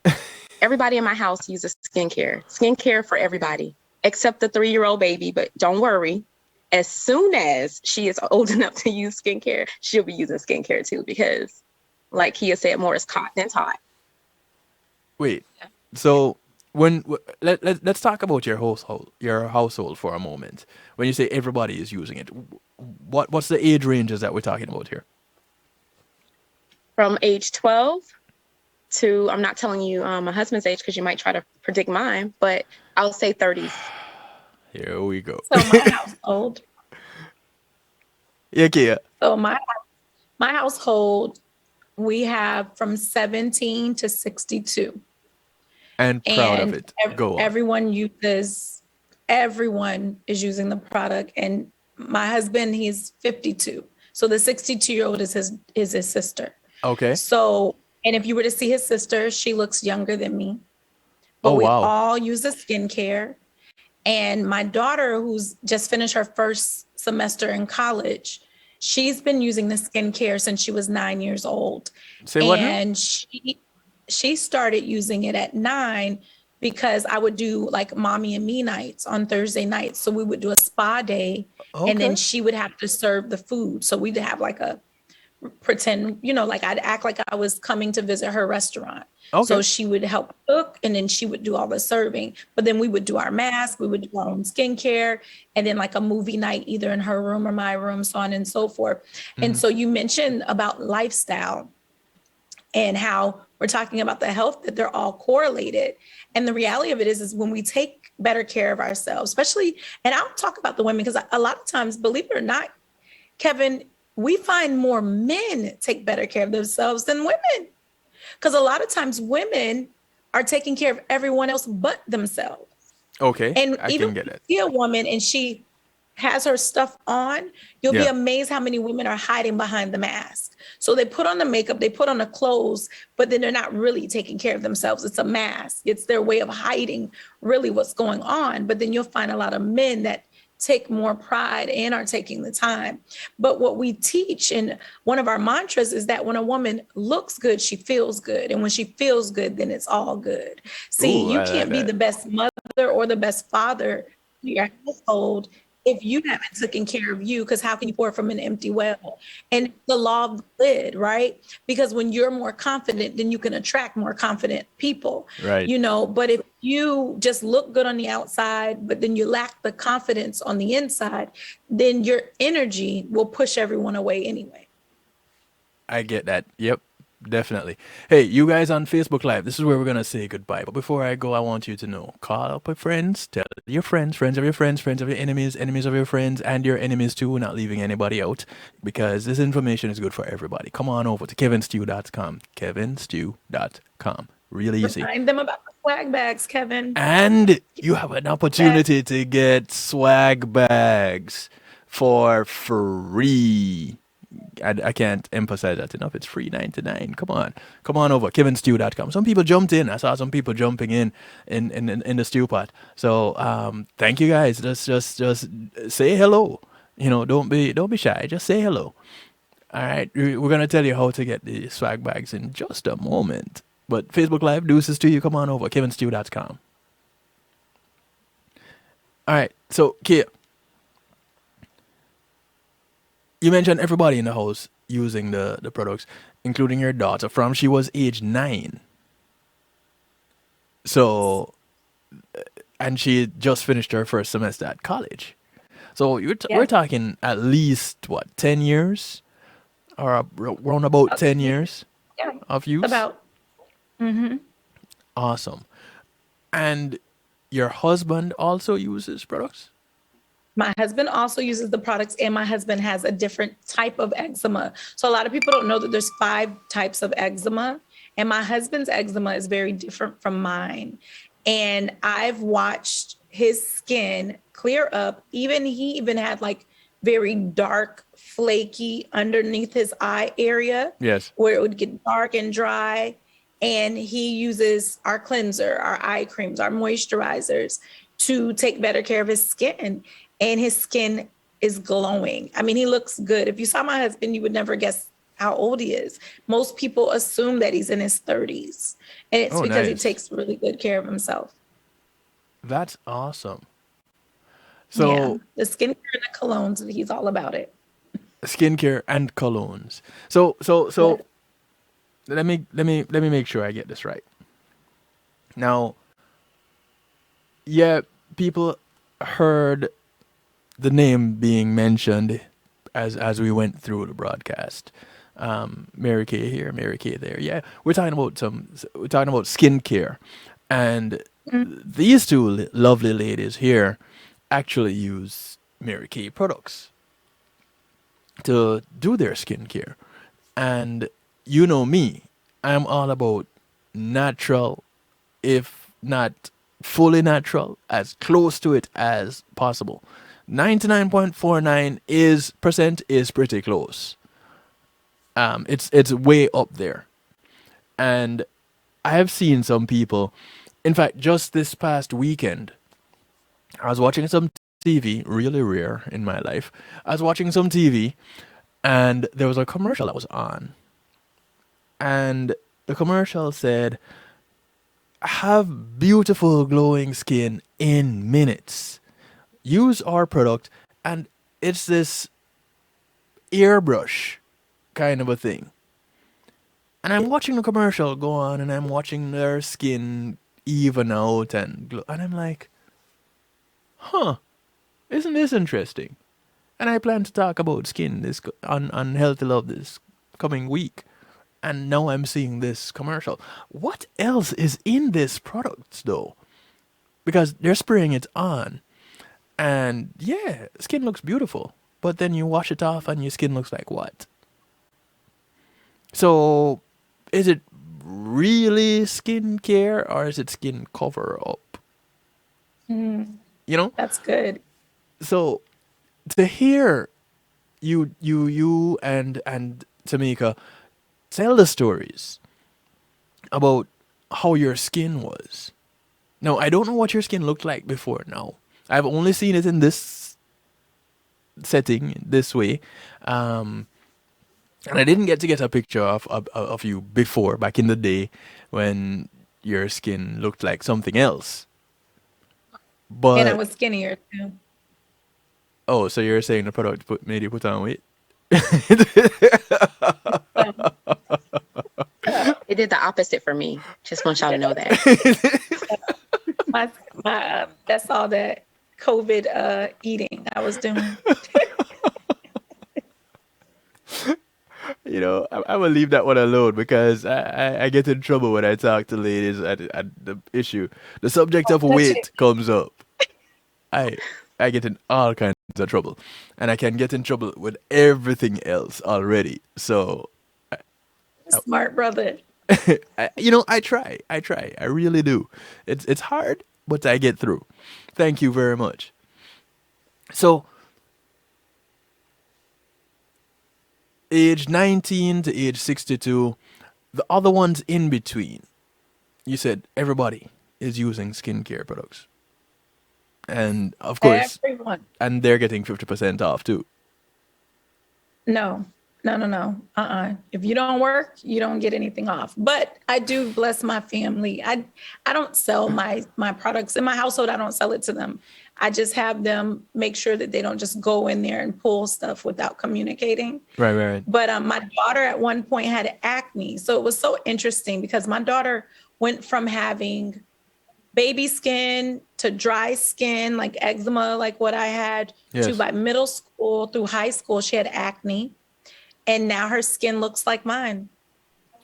Everybody in my house uses skincare. Skincare for everybody, except the 3-year-old baby. But don't worry. As soon as she is old enough to use skincare, she'll be using skincare too, because like Kia said, more is caught than taught. Wait. So let's talk about your household for a moment. When you say everybody is using it, what's the age ranges that we're talking about here? From age 12 to, I'm not telling you my husband's age because you might try to predict mine, but I'll say 30s. Here we go. so my household. Yeah, Kia. So my household, we have from 17 to 62. And proud of And it. Go on. everyone is using the product. And my husband, he's 52. So the 62-year-old is his sister. Okay. So, and if you were to see his sister, she looks younger than me. But Oh, we wow. all use the skincare. And my daughter, who's just finished her first semester in college, she's been using the skincare since she was 9 years old. Say what now? And she started using it at 9 because I would do like mommy and me nights on Thursday nights. So we would do a spa day, and Okay. then she would have to serve the food. So we'd have like a pretend, like I'd act like I was coming to visit her restaurant. Okay. So she would help cook, and then she would do all the serving. But then we would do our mask, we would do our own skincare, and then like a movie night, either in her room or my room, so on and so forth. And so you mentioned about lifestyle and how we're talking about the health, that they're all correlated. And the reality of it is when we take better care of ourselves, especially, and I'll talk about the women, because a lot of times, believe it or not, Kevin, we find more men take better care of themselves than women. Because a lot of times women are taking care of everyone else but themselves. Okay. And I even can get if it. you see a woman and she has her stuff on, you'll be amazed how many women are hiding behind the mask. So they put on the makeup, they put on the clothes, but then they're not really taking care of themselves. It's a mask. It's their way of hiding really what's going on. But then you'll find a lot of men that take more pride and are taking the time. But what we teach, and one of our mantras, is that when a woman looks good, she feels good. And when she feels good, then it's all good. See, Ooh, you I like can't be that. the best mother or the best father to your household if you haven't taken care of you, because how can you pour from an empty well? And the law of the lid, right? Because when you're more confident, then you can attract more confident people. Right. But if you just look good on the outside, but then you lack the confidence on the inside, then your energy will push everyone away anyway. I get that. Yep, definitely. Hey, you guys on Facebook Live, this is where we're going to say goodbye. But before I go, I want you to know, call up your friends, tell your friends, friends of your friends, friends of your enemies, enemies of your friends, and your enemies too, not leaving anybody out, because this information is good for everybody. Come on over to kevinstew.com, kevinstew.com. Really easy. Remind them about the swag bags, Kevin. And you have an opportunity to get swag bags for free. I can't emphasize that enough. It's free 99. Come on over kevinstew.com. Some people jumped in. I saw some people jumping in the stew pot. So thank you guys. Just say hello. Don't be shy. Just say hello. All right, we're gonna tell you how to get the swag bags in just a moment. But Facebook Live, deuces to you. Come on over kevinstew.com. All right, so Kia, you mentioned everybody in the house using the products, including your daughter from she was age 9. So, and she just finished her first semester at college. So we're talking at least, 10 years? Or around about 10 years of use? About. Mm-hmm. Awesome. And your husband also uses products? My husband also uses the products, and my husband has a different type of eczema. So a lot of people don't know that there's 5 types of eczema, and my husband's eczema is very different from mine. And I've watched his skin clear up. He even had like very dark, flaky underneath his eye area. Yes. Where it would get dark and dry. And he uses our cleanser, our eye creams, our moisturizers to take better care of his skin. And his skin is glowing. I mean, he looks good. If you saw my husband, you would never guess how old he is. Most people assume that he's in his 30s. And it's because he takes really good care of himself. That's awesome. So the skincare and the colognes, he's all about it. Skincare and colognes. So let me make sure I get this right. Now, people heard the name being mentioned as we went through the broadcast. Mary Kay here, Mary Kay there. Yeah, we're talking about skincare, and these two lovely ladies here actually use Mary Kay products to do their skincare. And you know me, I'm all about natural, if not fully natural, as close to it as possible. 99.49% is pretty close. It's way up there. And I have seen some people, in fact, just this past weekend, I was watching some TV, really rare in my life. I was watching some TV, and there was a commercial that was on. And the commercial said, have beautiful glowing skin in minutes. Use our product, and it's this airbrush kind of a thing. And I'm watching the commercial go on, and I'm watching their skin even out and glow, and I'm like, huh, isn't this interesting? And I plan to talk about skin on Healthy Love this coming week. And now I'm seeing this commercial. What else is in this product, though? Because they're spraying it on. And yeah, skin looks beautiful. But then you wash it off and your skin looks like what? So, is it really skincare or is it skin cover up? You know? That's good. So, to hear you and Tamika tell the stories about how your skin was. Now, I don't know what your skin looked like before now. I've only seen it in this setting, this way. And I didn't get to get a picture of you before, back in the day, when your skin looked like something else. And I But, was skinnier too. oh, so you're saying the product made you put on weight? It did the opposite for me. Just want y'all to know that. My that's all that COVID eating I was doing. You know, I will leave that one alone because I get in trouble when I talk to ladies at the issue. The subject of weight comes up. I get in all kinds of trouble. And I can get in trouble with everything else already. So, Smart brother. I try. I really do. It's hard, but I get through. Thank you very much. So, age 19 to age 62, the other ones in between, you said everybody is using skincare products. And of course, Everyone. and they're getting 50% off too. No. If you don't work, you don't get anything off. But I do bless my family. I don't sell my products in my household. I don't sell it to them. I just have them make sure that they don't just go in there and pull stuff without communicating. Right. But my daughter at one point had acne. So it was so interesting because my daughter went from having baby skin to dry skin, like eczema, like what I had, Yes. to by middle school through high school, she had acne. And now her skin looks like mine.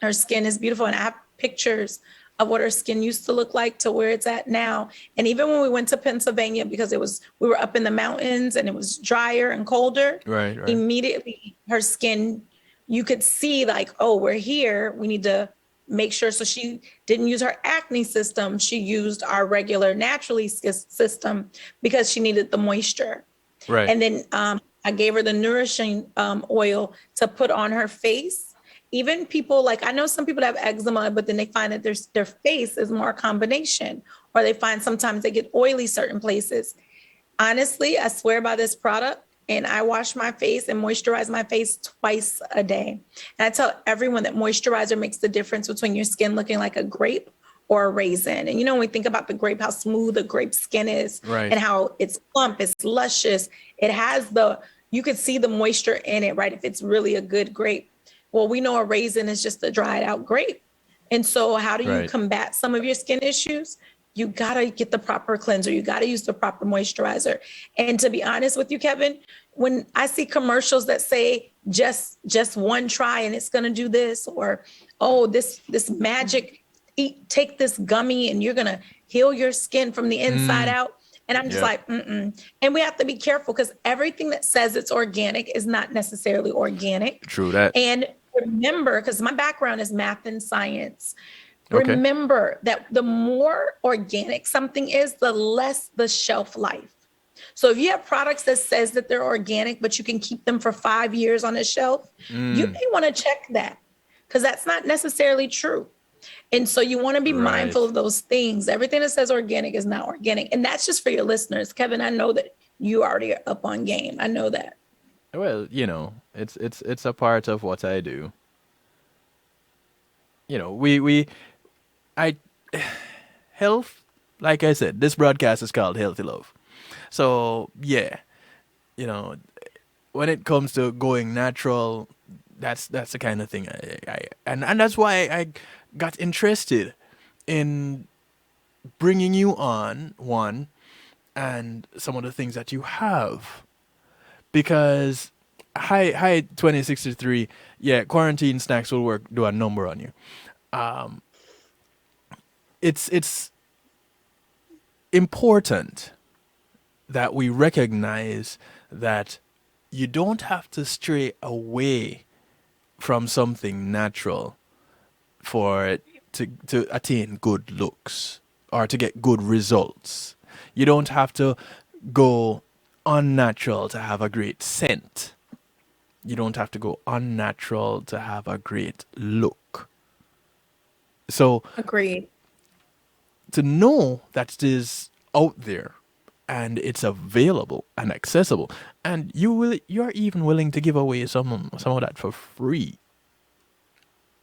Her skin is beautiful. And I have pictures of what her skin used to look like to where it's at now. And even when we went to Pennsylvania, because we were up in the mountains and it was drier and colder, Right. immediately her skin, you could see like, oh, we're here. We need to make sure. So she didn't use her acne system. She used our regular naturally system because she needed the moisture. Right. And then I gave her the nourishing oil to put on her face. Even people like, I know some people have eczema, but then they find that their face is more a combination, or they find sometimes they get oily certain places. Honestly, I swear by this product, and I wash my face and moisturize my face twice a day. And I tell everyone that moisturizer makes the difference between your skin looking like a grape or a raisin. And when we think about the grape, how smooth a grape skin is, Right. and how it's plump, it's luscious. It has you could see the moisture in it, right? If it's really a good grape. Well, we know a raisin is just a dried out grape. And so how do you Right. combat some of your skin issues? You got to get the proper cleanser. You got to use the proper moisturizer. And to be honest with you, Kevin, when I see commercials that say just one try and it's going to do this, or, oh, this magic, take this gummy and you're going to heal your skin from the inside out. And I'm just like, mm-mm. And we have to be careful because everything that says it's organic is not necessarily organic. True that. And remember, because my background is math and science, Okay. remember that the more organic something is, the less the shelf life. So if you have products that says that they're organic, but you can keep them for 5 years on a shelf, you may want to check that because that's not necessarily true. And so you want to be mindful of those things. Everything that says organic is not organic. And that's just for your listeners. Kevin, I know that you already are up on game. I know that. Well, it's a part of what I do. Health, like I said, this broadcast is called Healthy Love. So, yeah, when it comes to going natural, That's the kind of thing and that's why I got interested in bringing you on one and some of the things that you have because hi 2063 yeah quarantine snacks will do a number on you. It's important that we recognize that you don't have to stray away from something natural for it to attain good looks or to get good results. You don't have to go unnatural to have a great scent. You don't have to go unnatural to have a great look. So Agreed. to know that it is out there and it's available and accessible and you're even willing to give away some of that for free.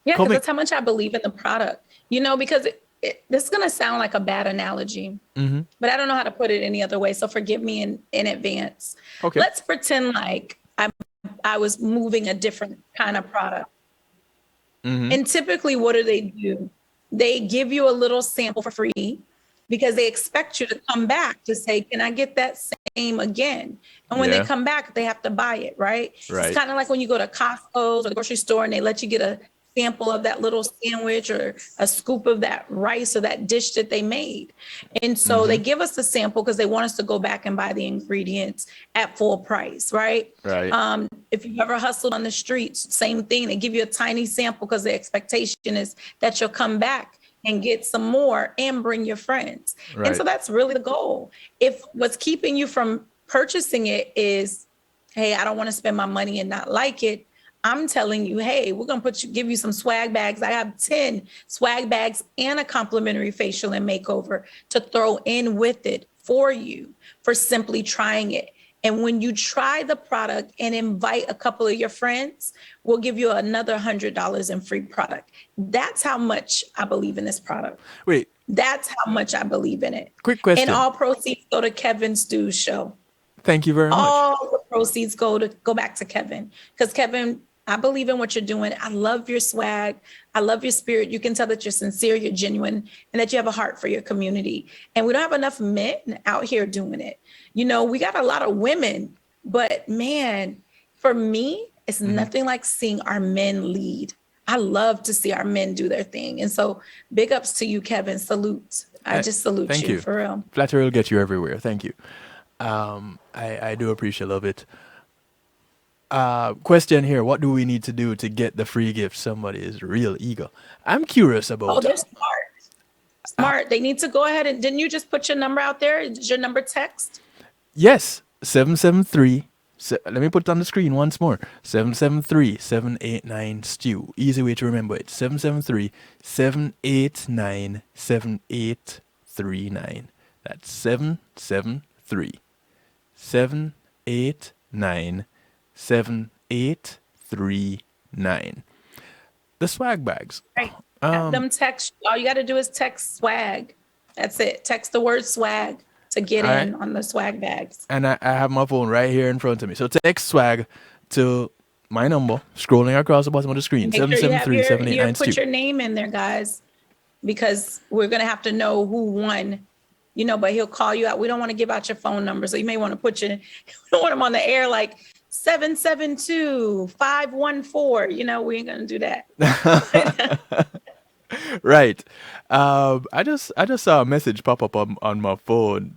Yeah, because that's how much I believe in the product. Because this is going to sound like a bad analogy, but I don't know how to put it any other way. So forgive me in advance. Okay. Let's pretend like I was moving a different kind of product. And typically, what do? They give you a little sample for free because they expect you to come back to say, can I get that same again? And when they come back, they have to buy it, right? It's kind of like when you go to Costco's or the grocery store and they let you get a sample of that little sandwich or a scoop of that rice or that dish that they made. And so they give us the sample because they want us to go back and buy the ingredients at full price, right? Right. If you've ever hustled on the streets, same thing. They give you a tiny sample because the expectation is that you'll come back and get some more and bring your friends. Right. And so that's really the goal. If what's keeping you from purchasing it is, hey, I don't want to spend my money and not like it, I'm telling you, hey, we're going to give you some swag bags. I have 10 swag bags and a complimentary facial and makeover to throw in with it for you for simply trying it. And when you try the product and invite a couple of your friends, we'll give you another $100 in free product. That's how much I believe in this product. Wait. That's how much I believe in it. Quick question. And all proceeds go to Kevin Stew's show. Thank you very much. All the proceeds go back to Kevin. Because Kevin, I believe in what you're doing. I love your swag. I love your spirit. You can tell that you're sincere, you're genuine, and that you have a heart for your community. And we don't have enough men out here doing it. We got a lot of women, but man, for me, it's nothing like seeing our men lead. I love to see our men do their thing. And so big ups to you, Kevin. Salute. I just salute Thank you. For real. Flattery will get you everywhere. Thank you. I do appreciate of it. Question here. What do we need to do to get the free gift? Somebody is real eager. I'm curious about. Oh, they're smart. They need to go ahead and didn't you just put your number out there? Is your number text? Yes. 773. Let me put it on the screen once more. 773-789-STEW. Easy way to remember it. 773-789-7839. That's 773-789-7839. The swag bags. Right. Have them text. All you got to do is text swag. That's it. Text the word swag to get in on the swag bags. And I have my phone right here in front of me. So text swag to my number, scrolling across the bottom of the screen. 773-789-STEW. Put your name in there, guys, because we're going to have to know who won. But he'll call you out. We don't want to give out your phone number. So you may want to we don't want them on the air like 772-514. We ain't going to do that. Right. I just saw a message pop up on my phone.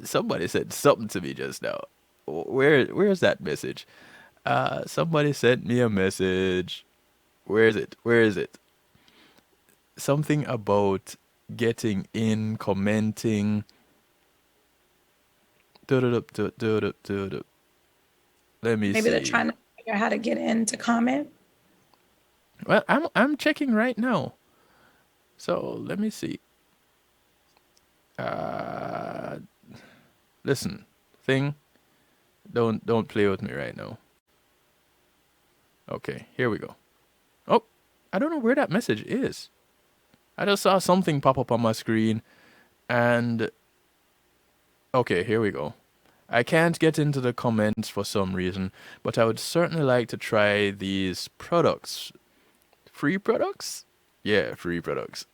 Somebody said something to me just now. Where's that message? Somebody sent me a message. Where is it? Something about getting in, commenting. Let me see. Maybe they're trying to figure out how to get in to comment. Well, I'm checking right now. So let me see. Listen, thing. Don't play with me right now. Okay, here we go. Oh, I don't know where that message is. I just saw something pop up on my screen, and okay, here we go. I can't get into the comments for some reason, but I would certainly like to try these products. Free products? Yeah, free products.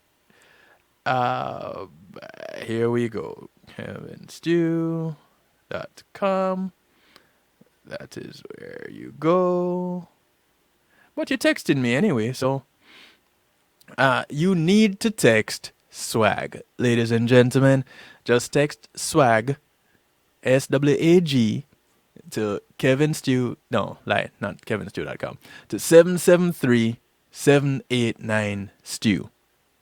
Uh, Here we go. KevinStew.com. That is where you go. But you're texting me anyway, so you need to text swag, ladies and gentlemen. Just text swag, SWAG, to Kevin Stew. No, lie, not KevinStew.com. To 773-789 Stew.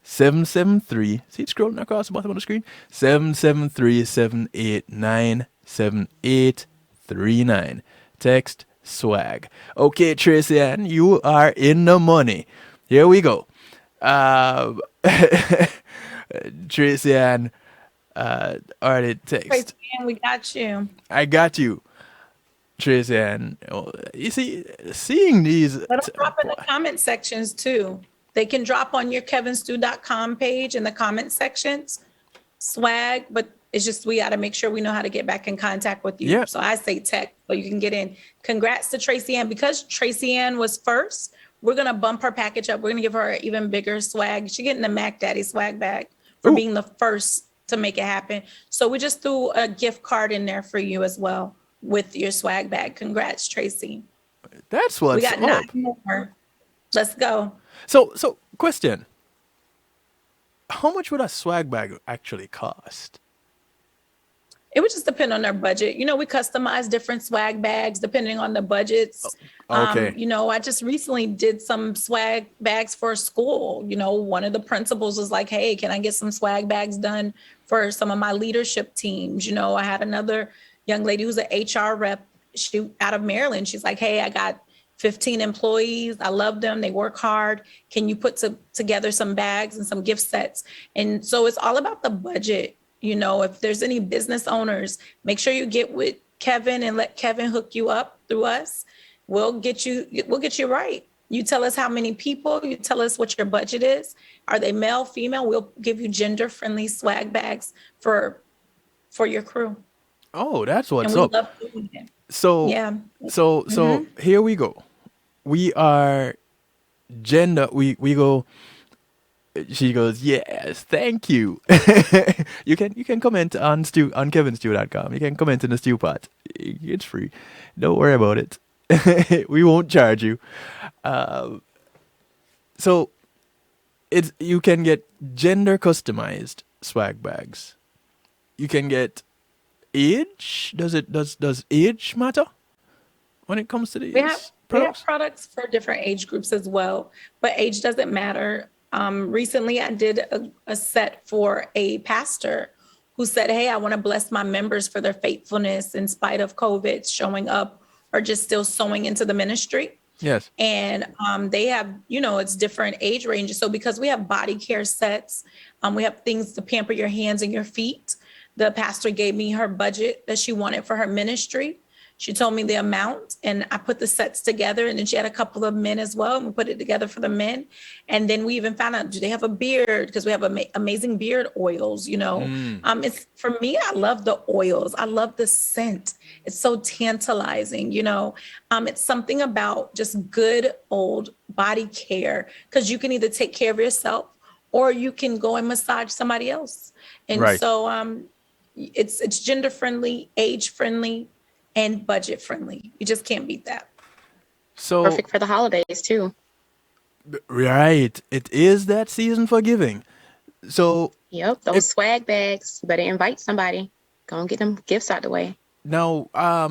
773. See it scrolling across the bottom of the screen. 773-789-7839. Text swag. Okay, Tracy Ann, you are in the money. Here we go. Tracy Ann already text. Tracy Ann, we got you. I got you, Tracy Ann. You see, seeing these. Let them drop in the comment sections too. They can drop on your kevinstew.com page in the comment sections. Swag, but it's just we got to make sure we know how to get back in contact with you. Yeah. So I say text so you can get in. Congrats to Tracy Ann. Because Tracy Ann was first, we're going to bump her package up. We're going to give her an even bigger swag. She's getting the Mac Daddy swag bag for being the first to make it happen. So we just threw a gift card in there for you as well with your swag bag. Congrats, Tracy. That's what's We got 9 more. Let's go. So question. How much would a swag bag actually cost? It would just depend on their budget. You know, we customize different swag bags depending on the budgets. Okay. You know, I just recently did some swag bags for a school. You know, one of the principals was like, hey, can I get some swag bags done for some of my leadership teams? You know, I had another young lady who's an HR rep, she out of Maryland. She's like, hey, I got 15 employees. I love them. They work hard. Can you put together some bags and some gift sets? And so it's all about the budget. You know, if there's any business owners, make sure you get with Kevin and let Kevin hook you up through us. We'll get you right. You tell us how many people, you tell us what your budget is. Are they male, female? We'll give you gender-friendly swag bags for your crew. Oh, that's what's and we up. love doing it. So Yeah. So here we go. We are gender. We go. She goes, yes, thank you. You can comment on KevinStew.com. You can comment in the stew pot. It's free. Don't worry about it. We won't charge you. So you can get gender customized swag bags. You can get age. Does age matter when it comes to these products? We have products for different age groups as well, but age doesn't matter. Recently, I did a set for a pastor who said, hey, I want to bless my members for their faithfulness in spite of COVID showing up or just still sowing into the ministry. Yes. And they have, you know, it's different age ranges. So because we have body care sets, we have things to pamper your hands and your feet. The pastor gave me her budget that she wanted for her ministry. She told me the amount and I put the sets together, and then she had a couple of men as well. And we put it together for the men. And then we even found out, do they have a beard? Because we have amazing beard oils, you know. It's for me, I love the oils. I love the scent. It's so tantalizing, you know. It's something about just good old body care, because you can either take care of yourself or you can go and massage somebody else. And right. So it's gender friendly, age friendly, and budget friendly. You just can't beat that. So Perfect for the holidays too. Right. It is that season for giving. So Yep, those swag bags. You better invite somebody. Go and get them gifts out the way. now,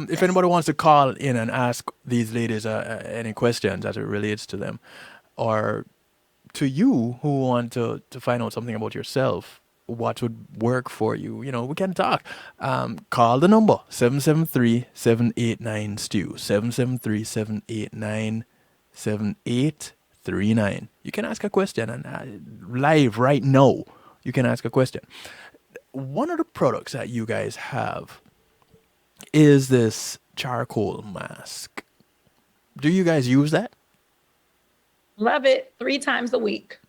if anybody wants to call in and ask these ladies any questions as it relates to them, or to you who want to find out something about yourself, what would work for you, you know, we can talk. Call the number 773-789-STEW, 773-789-7839. You can ask a question, and live right now, you can ask a question. One of the products that you guys have is this charcoal mask. Do you guys use that? Love it. 3 times a week.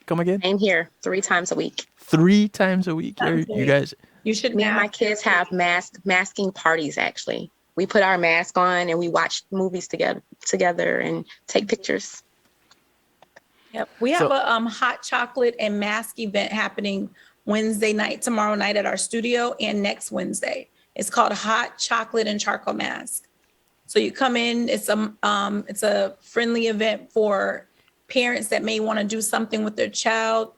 Come again? I'm here 3 times a week. 3 times a week. Times a You week. guys, You should. Me and my kids have masking parties, actually. We put our mask on and we watch movies together and take pictures. Yep. We have a hot chocolate and mask event happening Wednesday night, tomorrow night at our studio, and next Wednesday. It's called Hot Chocolate and Charcoal Mask. So you come in, it's a friendly event for parents that may want to do something with their child,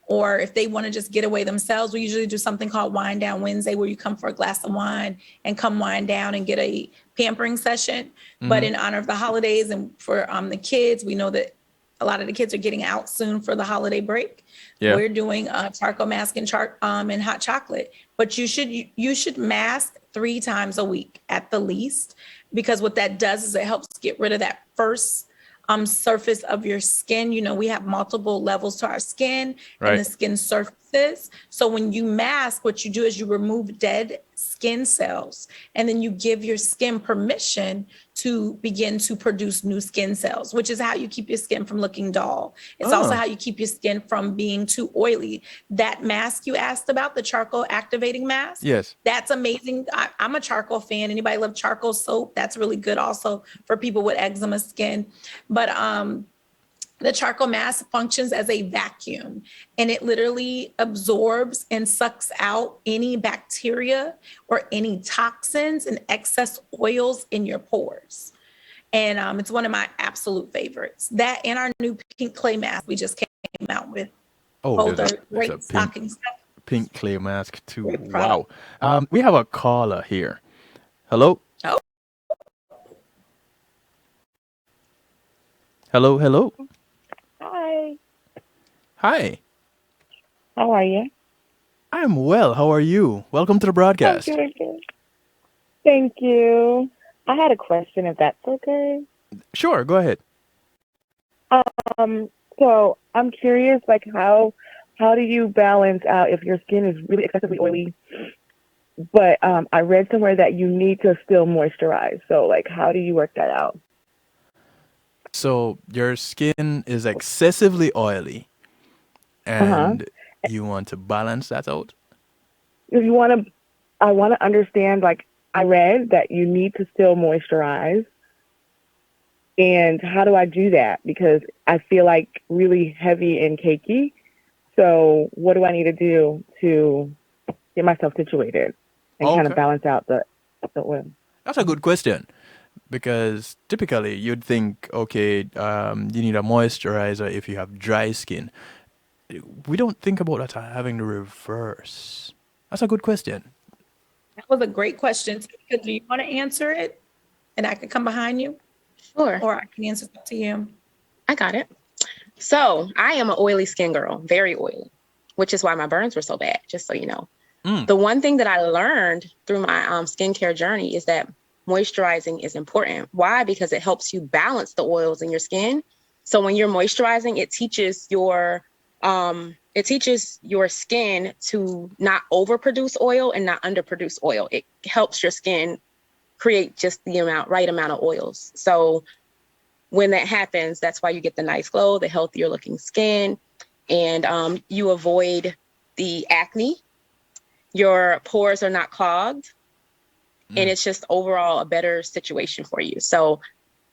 or if they want to just get away themselves. We usually do something called Wine Down Wednesday, where you come for a glass of wine and come wind down and get a pampering session. Mm-hmm. But in honor of the holidays and for the kids, we know that a lot of the kids are getting out soon for the holiday break. Yeah. We're doing charcoal mask and hot chocolate. But you should mask 3 times a week at the least, because what that does is it helps get rid of that first surface of your skin. You know, we have multiple levels to our skin, right, and the skin surfaces. So when you mask, what you do is you remove dead skin cells, and then you give your skin permission to begin to produce new skin cells, which is how you keep your skin from looking dull. It's also how you keep your skin from being too oily. That mask you asked about, the charcoal activating mask, yes, that's amazing. I'm a charcoal fan. Anybody love charcoal soap? That's really good also for people with eczema skin. But the charcoal mask functions as a vacuum, and it literally absorbs and sucks out any bacteria or any toxins and excess oils in your pores. And it's one of my absolute favorites. That and our new pink clay mask we just came out with. Oh, there's a stocking stuff. Pink clay mask too. Wow. We have a caller here. Hello? Oh. Hello. Hi. Hi. How are you? I'm well. How are you? Welcome to the broadcast. I'm good. Thank you. I had a question, if that's okay. Sure, go ahead. So I'm curious, like how do you balance out if your skin is really excessively oily? But I read somewhere that you need to still moisturize. So like, how do you work that out? So your skin is excessively oily, and you want to balance that out? If you want to, I want to understand, like, I read that you need to still moisturize. And how do I do that? Because I feel like really heavy and cakey. So what do I need to do to get myself situated and kind of balance out the oil? That's a good question. Because typically you'd think, okay, you need a moisturizer if you have dry skin. We don't think about that having the reverse. That's a good question. That was a great question. Do you want to answer it? And I can come behind you? Sure. Or I can answer it to you. I got it. So I am an oily skin girl, very oily, which is why my burns were so bad, just so you know. The one thing that I learned through my skincare journey is that moisturizing is important. Why? Because it helps you balance the oils in your skin. So when you're moisturizing, it teaches your skin to not overproduce oil and not underproduce oil. It helps your skin create just the right amount of oils. So when that happens, that's why you get the nice glow, the healthier looking skin, and you avoid the acne. Your pores are not clogged. And it's just overall a better situation for you. So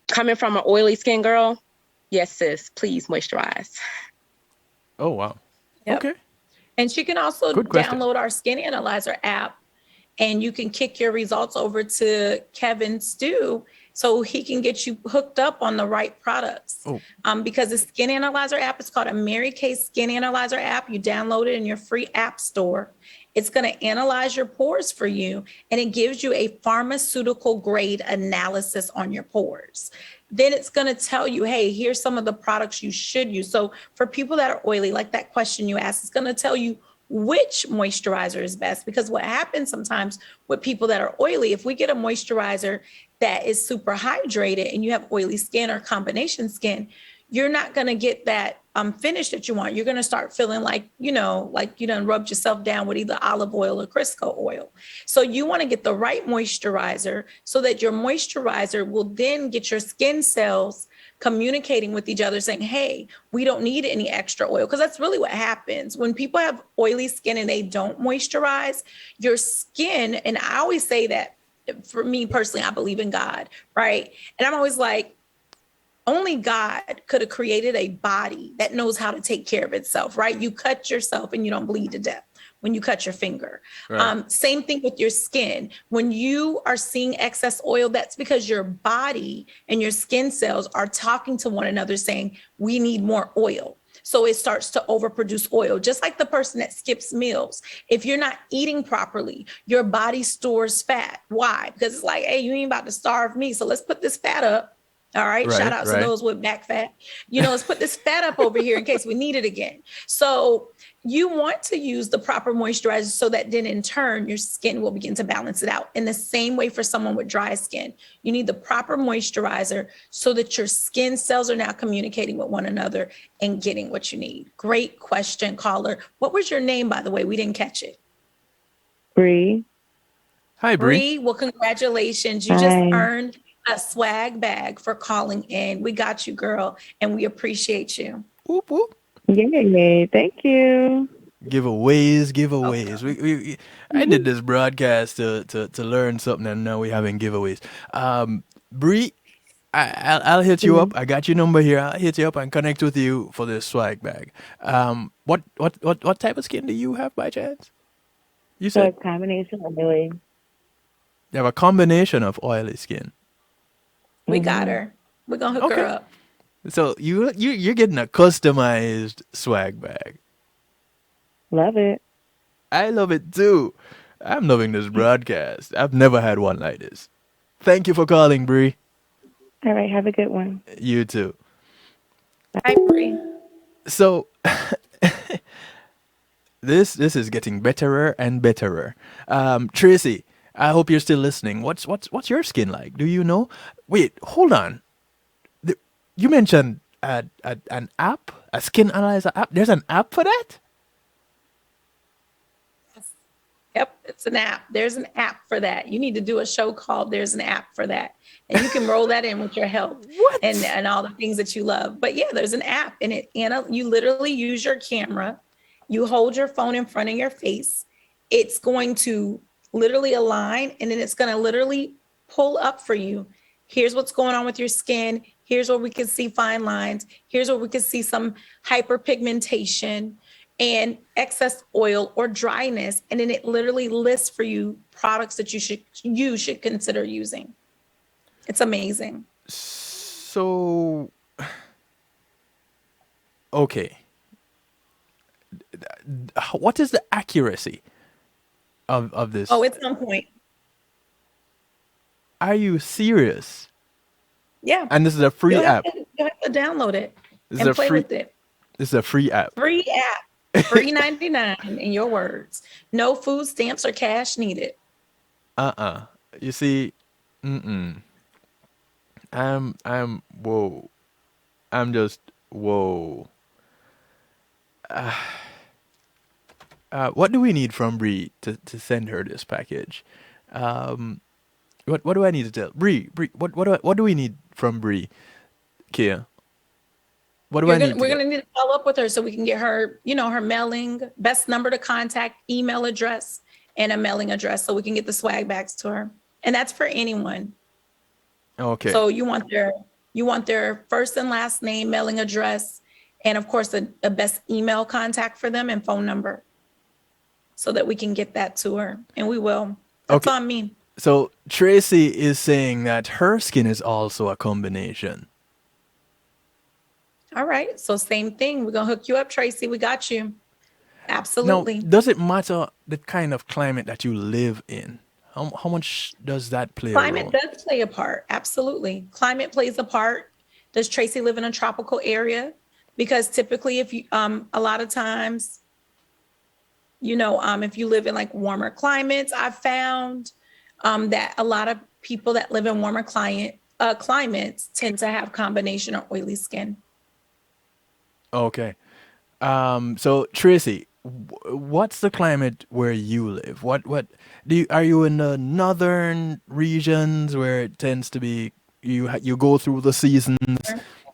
coming from an oily skin girl, yes, sis, please moisturize. Oh, wow. Yep. Okay. And she can also download our Skin Analyzer app, and you can kick your results over to Kevin Stew so he can get you hooked up on the right products. Because the Skin Analyzer app is called a Mary Kay Skin Analyzer app. You download it in your free app store. It's going to analyze your pores for you, and it gives you a pharmaceutical grade analysis on your pores. Then it's going to tell you, hey, here's some of the products you should use. So for people that are oily, like that question you asked, it's going to tell you which moisturizer is best. Because what happens sometimes with people that are oily, if we get a moisturizer that is super hydrated and you have oily skin or combination skin, you're not going to get that finish that you want. You're going to start feeling like you done rubbed yourself down with either olive oil or Crisco oil. So you want to get the right moisturizer so that your moisturizer will then get your skin cells communicating with each other saying, hey, we don't need any extra oil. Because that's really what happens when people have oily skin and they don't moisturize your skin. And I always say that for me personally, I believe in God, right? And I'm always like, only God could have created a body that knows how to take care of itself, right? You cut yourself and you don't bleed to death when you cut your finger. Right. Same thing with your skin. When you are seeing excess oil, that's because your body and your skin cells are talking to one another saying, we need more oil. So it starts to overproduce oil, just like the person that skips meals. If you're not eating properly, your body stores fat. Why? Because it's like, hey, you ain't about to starve me. So let's put this fat up. All right. Right, Shout out to right. those with back fat. Let's put this fat up over here in case we need it again. So you want to use the proper moisturizer so that then in turn, your skin will begin to balance it out. In the same way for someone with dry skin, you need the proper moisturizer so that your skin cells are now communicating with one another and getting what you need. Great question, caller. What was your name, by the way? We didn't catch it. Bree. Hi, Bree. Bree, well, congratulations. You Hi. just earned a swag bag for calling in. We got you, girl, and we appreciate you. Whoop, whoop. Yay. Thank you. Giveaways. Okay. I did this broadcast to learn something, and now we're having giveaways. Bree, I'll hit you up. I got your number here. I'll hit you up and connect with you for this swag bag. What type of skin do you have by chance? You So said it's a combination of oily. you have a combination of oily skin. We got her. We're going to hook her Okay. up. So you're getting a customized swag bag. Love it. I love it too. I'm loving this broadcast. I've never had one like this. Thank you for calling, Bree. All right. Have a good one. You too. Hi, Bree. So this is getting betterer and betterer. Tracy, I hope you're still listening. What's your skin like? Do you know? Wait, hold on. You mentioned an app, a skin analyzer app. There's an app for that? Yep, it's an app. There's an app for that. You need to do a show called There's an App for That. And you can roll that in with your health and all the things that you love. But yeah, there's an app and you literally use your camera. You hold your phone in front of your face. It's going to literally align and then it's going to literally pull up for you. Here's what's going on with your skin. Here's where we can see fine lines. Here's where we can see some hyperpigmentation and excess oil or dryness. And then it literally lists for you products that you should consider using. It's amazing. So, okay. What is the accuracy of this? Oh, it's on point. Are you serious? Yeah. And this is a free app. You have to download it This and is a play free. with it. This is a free app. Free app. Free 99 in your words. No food stamps or cash needed. You see, I'm whoa. I'm just whoa. What do we need from Bree to send her this package? What do I need to tell Bree? What do we need from Bree? Kia. What do I need? We're gonna need to follow up with her so we can get her, her mailing, best number to contact, email address, and a mailing address so we can get the swag bags to her. And that's for anyone. Okay. So you want their first and last name, mailing address, and of course the best email contact for them and phone number so that we can get that to her. And we will. That's Okay. on me. So Tracy is saying that her skin is also a combination. All right. So same thing. We're going to hook you up, Tracy. We got you. Absolutely. Now, does it matter the kind of climate that you live in? How much does that play a Climate role? does play a part. Absolutely. Climate plays a part. Does Tracy live in a tropical area? Because typically if you, a lot of times, if you live in like warmer climates, I've found that a lot of people that live in warmer climates tend to have combination or oily skin. Okay. So Tracy, what's the climate where you live? Are you in the northern regions where it tends to be you go through the seasons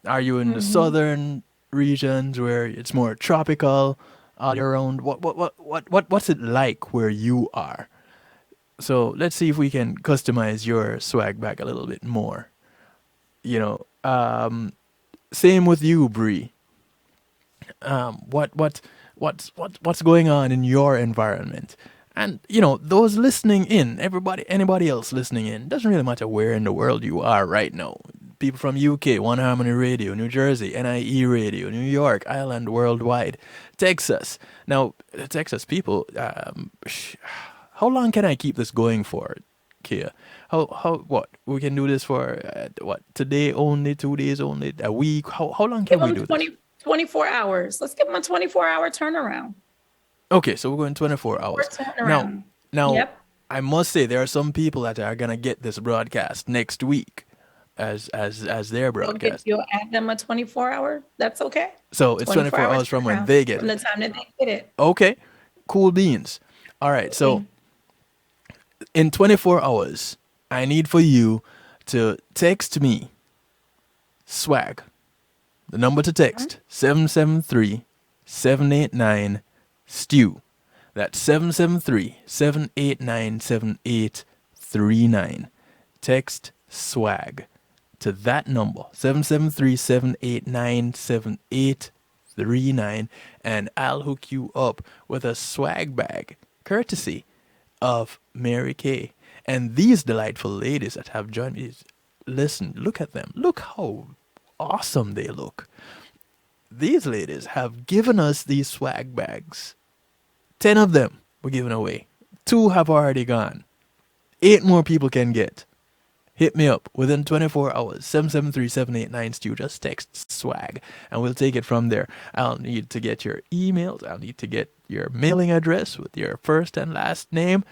Are you in the southern regions where it's more tropical all year round? What's it like where you are? So let's see if we can customize your swag bag a little bit more. You know, same with you, Bree. What's going on in your environment? And you know, those listening in, anybody else listening in, doesn't really matter where in the world you are right now. People from UK, One Harmony Radio, New Jersey, NIE Radio, New York, Ireland, worldwide, Texas. Now, Texas people, how long can I keep this going for, Kia? What? We can do this for, today only, 2 days only, a week? How long can we do this? 24 hours. Let's give them a 24-hour turnaround. Okay, so we're going 24 hours. Now, Yep. I must say there are some people that are gonna get this broadcast next week as their broadcast. You'll add them a 24-hour. That's okay. So it's 24 hours from when they get from it. the time that they get it. Okay, cool beans. All right, so in 24 hours, I need for you to text me swag. The number to text 773-789-STEW. That's 773-789-7839. Text swag to that number 773-789-7839, and I'll hook you up with a swag bag courtesy of Mary Kay. And these delightful ladies that have joined me, listen, look at them. Look how awesome they look. These ladies have given us these swag bags. 10 of them we're giving away. 2 have already gone. 8 more people can get. Hit me up within 24 hours. 773-789-STEW. Just text swag and we'll take it from there. I'll need to get your emails. I'll need to get your mailing address with your first and last name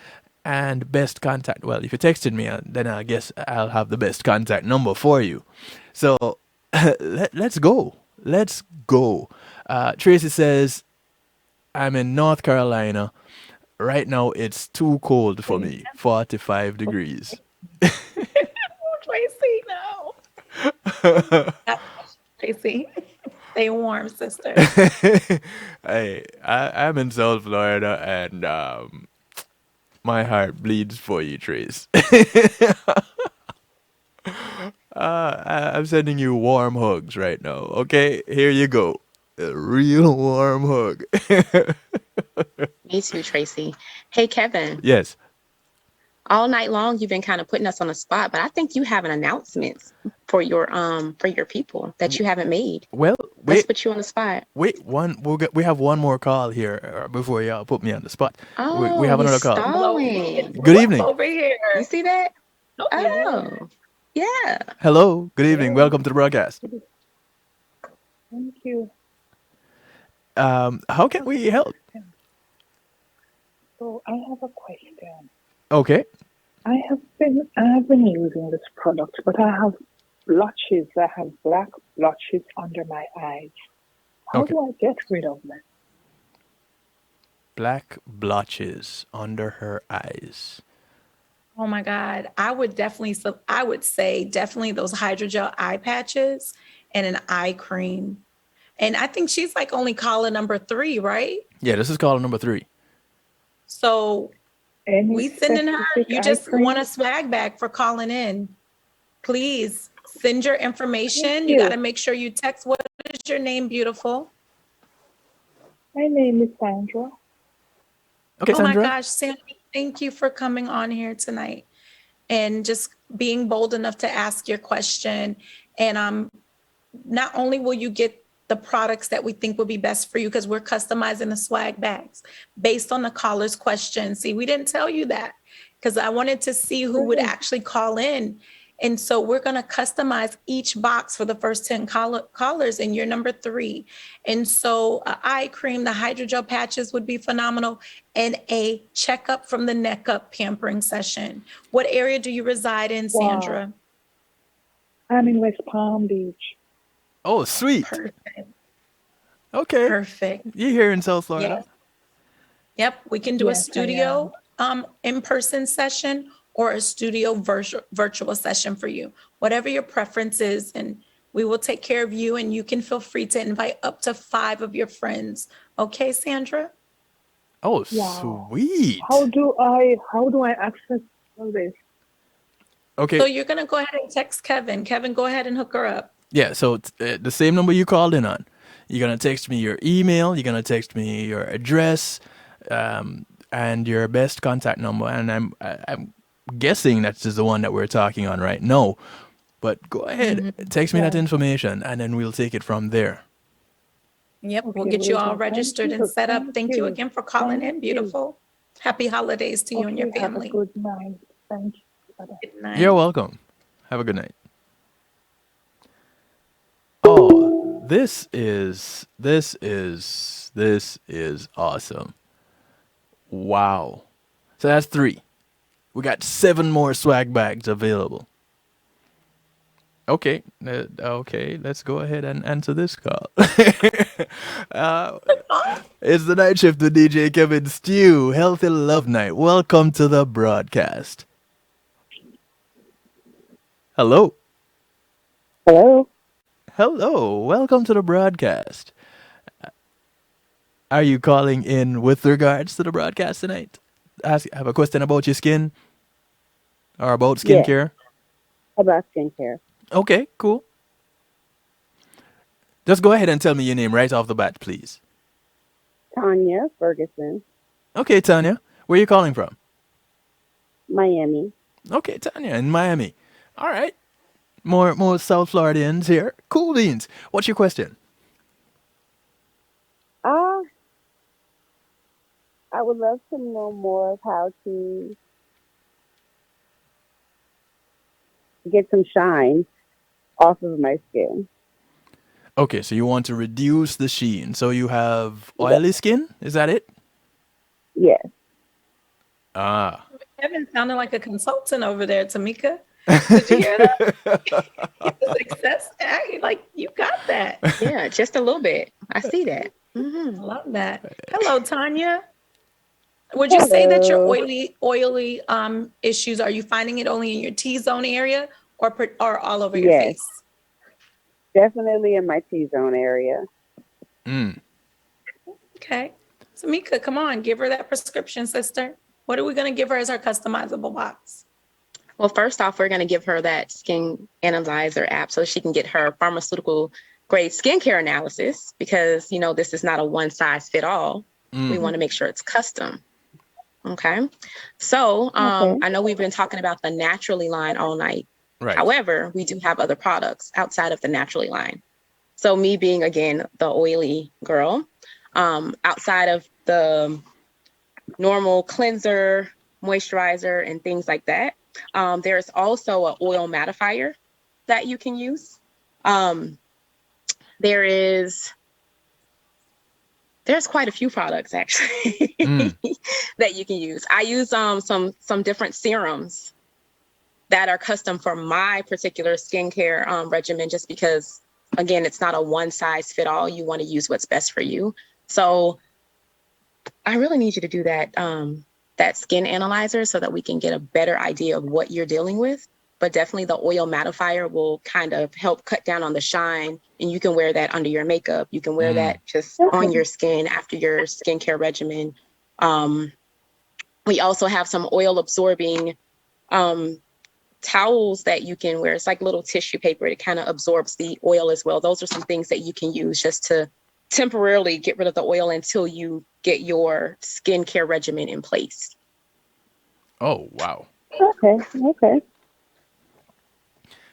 and best contact. Well, if you texted me, then I guess I'll have the best contact number for you. So let's go. Let's go. Tracy says, I'm in North Carolina. Right now, it's too cold for me. 45 degrees. Tracy, no. Tracy, stay warm, sister. I'm in South Florida, and my heart bleeds for you, Trace. I'm sending you warm hugs right now. Okay, here you go. A real warm hug. Me too, Tracy. Hey, Kevin. Yes. All night long, you've been kind of putting us on the spot, but I think you have an announcement for your people that you haven't made. Well, Let's put you on the spot. Wait, we have one more call here before y'all put me on the spot. Oh, we have another call. stalling. Good evening. Over here. You see that? Oh, Yeah. Hello. Good evening. Welcome to the broadcast. Thank you. How can we help? So I have a question. Okay. I have been using this product, but I have blotches. I have black blotches under my eyes. How do I get rid of them? Black blotches under her eyes. oh my God. I would say definitely those hydrogel eye patches and an eye cream. And I think she's like only caller number 3, right? Yeah, this is caller number 3. So we sending her, you just want a swag bag for calling in. Please send your information. You got to make sure you text. What is your name, beautiful? My name is Sandra. Okay, oh Sandra. my gosh, Sandra, thank you for coming on here tonight and just being bold enough to ask your question. And not only will you get the products that we think will be best for you, because we're customizing the swag bags based on the caller's question. See, we didn't tell you that because I wanted to see who would actually call in. And so we're going to customize each box for the first 10 callers, and you're number 3. And so eye cream, the hydrogel patches would be phenomenal, and a checkup from the neck up pampering session. What area do you reside in, Sandra? Wow. I'm in West Palm Beach. Oh, sweet. Perfect. Okay. Perfect. You're here in South Florida. Yes. Yep. We can do a studio in-person session or a studio virtual session for you. Whatever your preference is, and We will take care of you, and you can feel free to invite up to 5 of your friends. Okay, Sandra? Oh, Wow. sweet. How do I access all this? Okay. So you're going to go ahead and text Kevin. Kevin, go ahead and hook her up. Yeah, so the same number you called in on. You're going to text me your email, you're going to text me your address, and your best contact number. And I'm guessing that's just the one that we're talking on right now. But go ahead, text me that information, and then we'll take it from there. Yep, we'll Okay, get you will all do. registered Thank and you. set up. Thank you again for calling in. Thank you. Beautiful. Happy holidays to you and your Okay, have a family. good night. Thank you. Bye-bye. Good night. You're welcome. Have a good night. Oh, this is awesome. Wow. So that's 3. We got 7 more swag bags available. Okay, let's go ahead and answer this call. It's the night shift with DJ Kevin Stew. Healthy Love Night. Welcome to the broadcast. Hello. Hello. Hello. Welcome to the broadcast. Are you calling in with regards to the broadcast tonight? Have a question about your skin or about skincare? About skincare. Okay, cool. Just go ahead and tell me your name right off the bat, please. Tanya Ferguson, Okay, Tanya. Where are you calling from? Miami. Okay, Tanya in Miami. All right. More South Floridians here. Cool beans. What's your question? I would love to know more of how to get some shine off of my skin. Okay, so you want to reduce the sheen. So you have oily skin? Is that it? Yes. Ah. Kevin sounded like a consultant over there, Tamika. Did you hear that? Success. Like, you got that. Yeah, just a little bit. I see that. Mm-hmm. Love that. Hello, Tanya. Would you say that your oily issues, are you finding it only in your T-zone area or all over your face? Definitely in my T-zone area. Okay. Tamika, come on, give her that prescription, sister. What are we going to give her as our customizable box? Well, first off, we're going to give her that skin analyzer app so she can get her pharmaceutical grade skincare analysis because, you know, this is not a one size fit all. We want to make sure it's custom. Okay. So I know we've been talking about the Naturally line all night. Right. However, we do have other products outside of the Naturally line. So me being, again, the oily girl, outside of the normal cleanser, moisturizer, and things like that, there's also an oil mattifier that you can use. There's quite a few products actually that you can use. I use some different serums that are custom for my particular skincare regimen, just because, again, it's not a one size fit all. You want to use what's best for you. So I really need you to do that skin analyzer so that we can get a better idea of what you're dealing with. But definitely the oil mattifier will kind of help cut down on the shine, and you can wear that under your makeup. You can wear that just on your skin after your skincare regimen. We also have some oil absorbing towels that you can wear. It's like little tissue paper. It kind of absorbs the oil as well. Those are some things that you can use just to temporarily get rid of the oil until you get your skincare regimen in place. Oh, wow. Okay.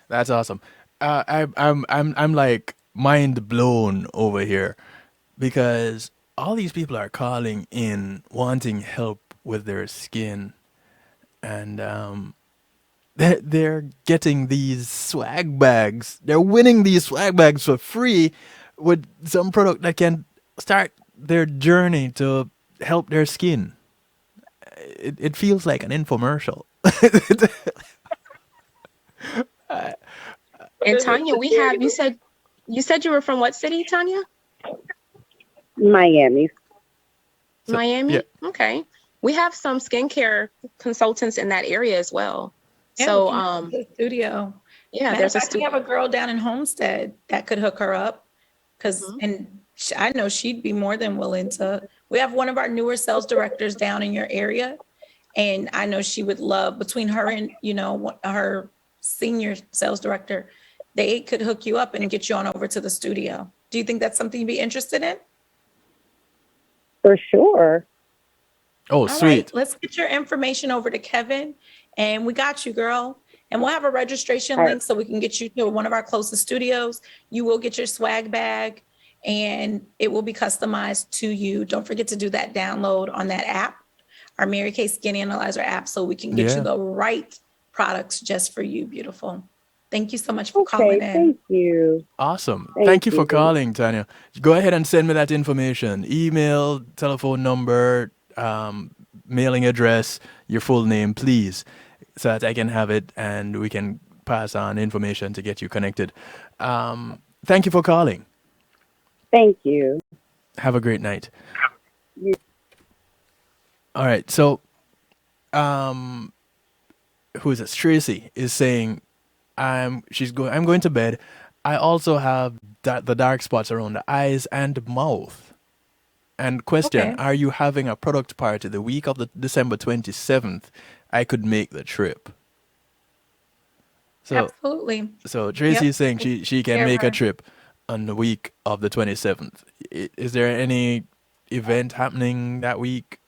That's awesome. I'm like mind blown over here because all these people are calling in wanting help with their skin, and they're getting these swag bags. They're winning these swag bags for free with some product that can start their journey to help their skin. It feels like an infomercial. And Tanya, we have, you said you were from what city, Tanya? Miami. Miami? Yeah. Okay. We have some skincare consultants in that area as well. Yeah, So the studio. Yeah, Matter of there's a fact, we have a girl down in Homestead that could hook her up because, I know she'd be more than willing to. We have one of our newer sales directors down in your area, and I know she would love, between her and, her senior sales director, they could hook you up and get you on over to the studio. Do you think that's something you'd be interested in? For sure. Oh, All sweet. right, let's get your information over to Kevin, and we got you, girl. And we'll have a registration All right. link so we can get you to one of our closest studios. You will get your swag bag, and it will be customized to you. Don't forget to do that download on that app, our Mary Kay Skin Analyzer app, so we can get Yeah. you the right products just for you, beautiful. Thank you so much for Okay, calling in. thank you. Awesome. Thank Thank you for you. calling, Tanya. Go ahead and send me that information. Email, telephone number, mailing address, your full name, please, so that I can have it and we can pass on information to get you connected. Thank you for calling. Thank you. Have a great night. You- All right. So, who is it? Tracy is saying, I'm going to bed. I also have the dark spots around the eyes and mouth. And question, Okay. are you having a product party the week of the December 27th? I could make the trip. So Absolutely. Tracy Yep. is saying she can Care make a her. trip on the week of the 27th. Is there any event happening that week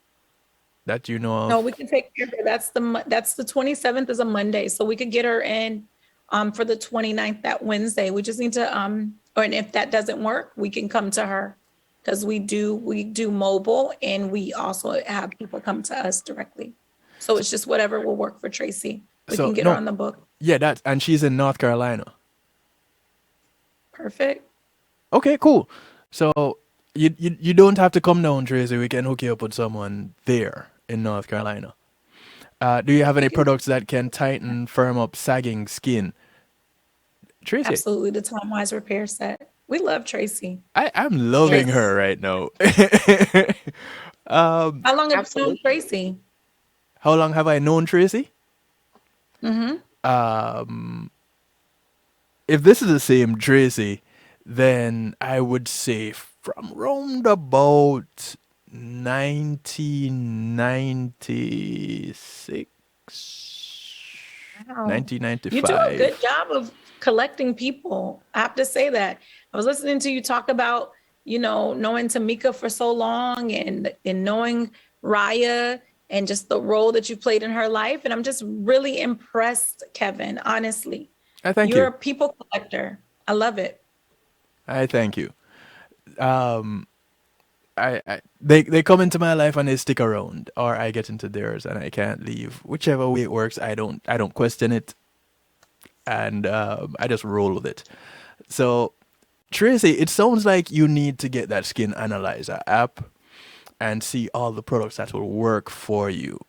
that you know No, of? we can take care of her. That's the 27th is a Monday, so we could get her in for the 29th, that Wednesday. We just need to and if that doesn't work, we can come to her because we do mobile, and we also have people come to us directly. So it's just whatever will work for Tracy. We So can get her no, on the book. yeah, and she's in North Carolina. Perfect. Okay, cool. So you don't have to come down, Tracy. We can hook you up with someone there in North Carolina. Do you have any products that can tighten, firm up sagging skin? Tracy, Absolutely, the Time Wise repair set. We love Tracy. I'm loving Yes. her right now. How long have you known Absolutely. Tracy? How long have I known Tracy? Mm-hmm. If this is the same Tracy, then I would say from round about 1996, Wow. You do a 1995. good job of collecting people. I have to say that. I was listening to you talk about, knowing Tamika for so long, and knowing Raya, and just the role that you played in her life. And I'm just really impressed, Kevin, honestly. I thank You're you. a people collector. I love it. I thank you. They come into my life and they stick around, or I get into theirs and I can't leave. Whichever way it works, I don't question it, and I just roll with it. So, Tracy, it sounds like you need to get that skin analyzer app and see all the products that will work for you.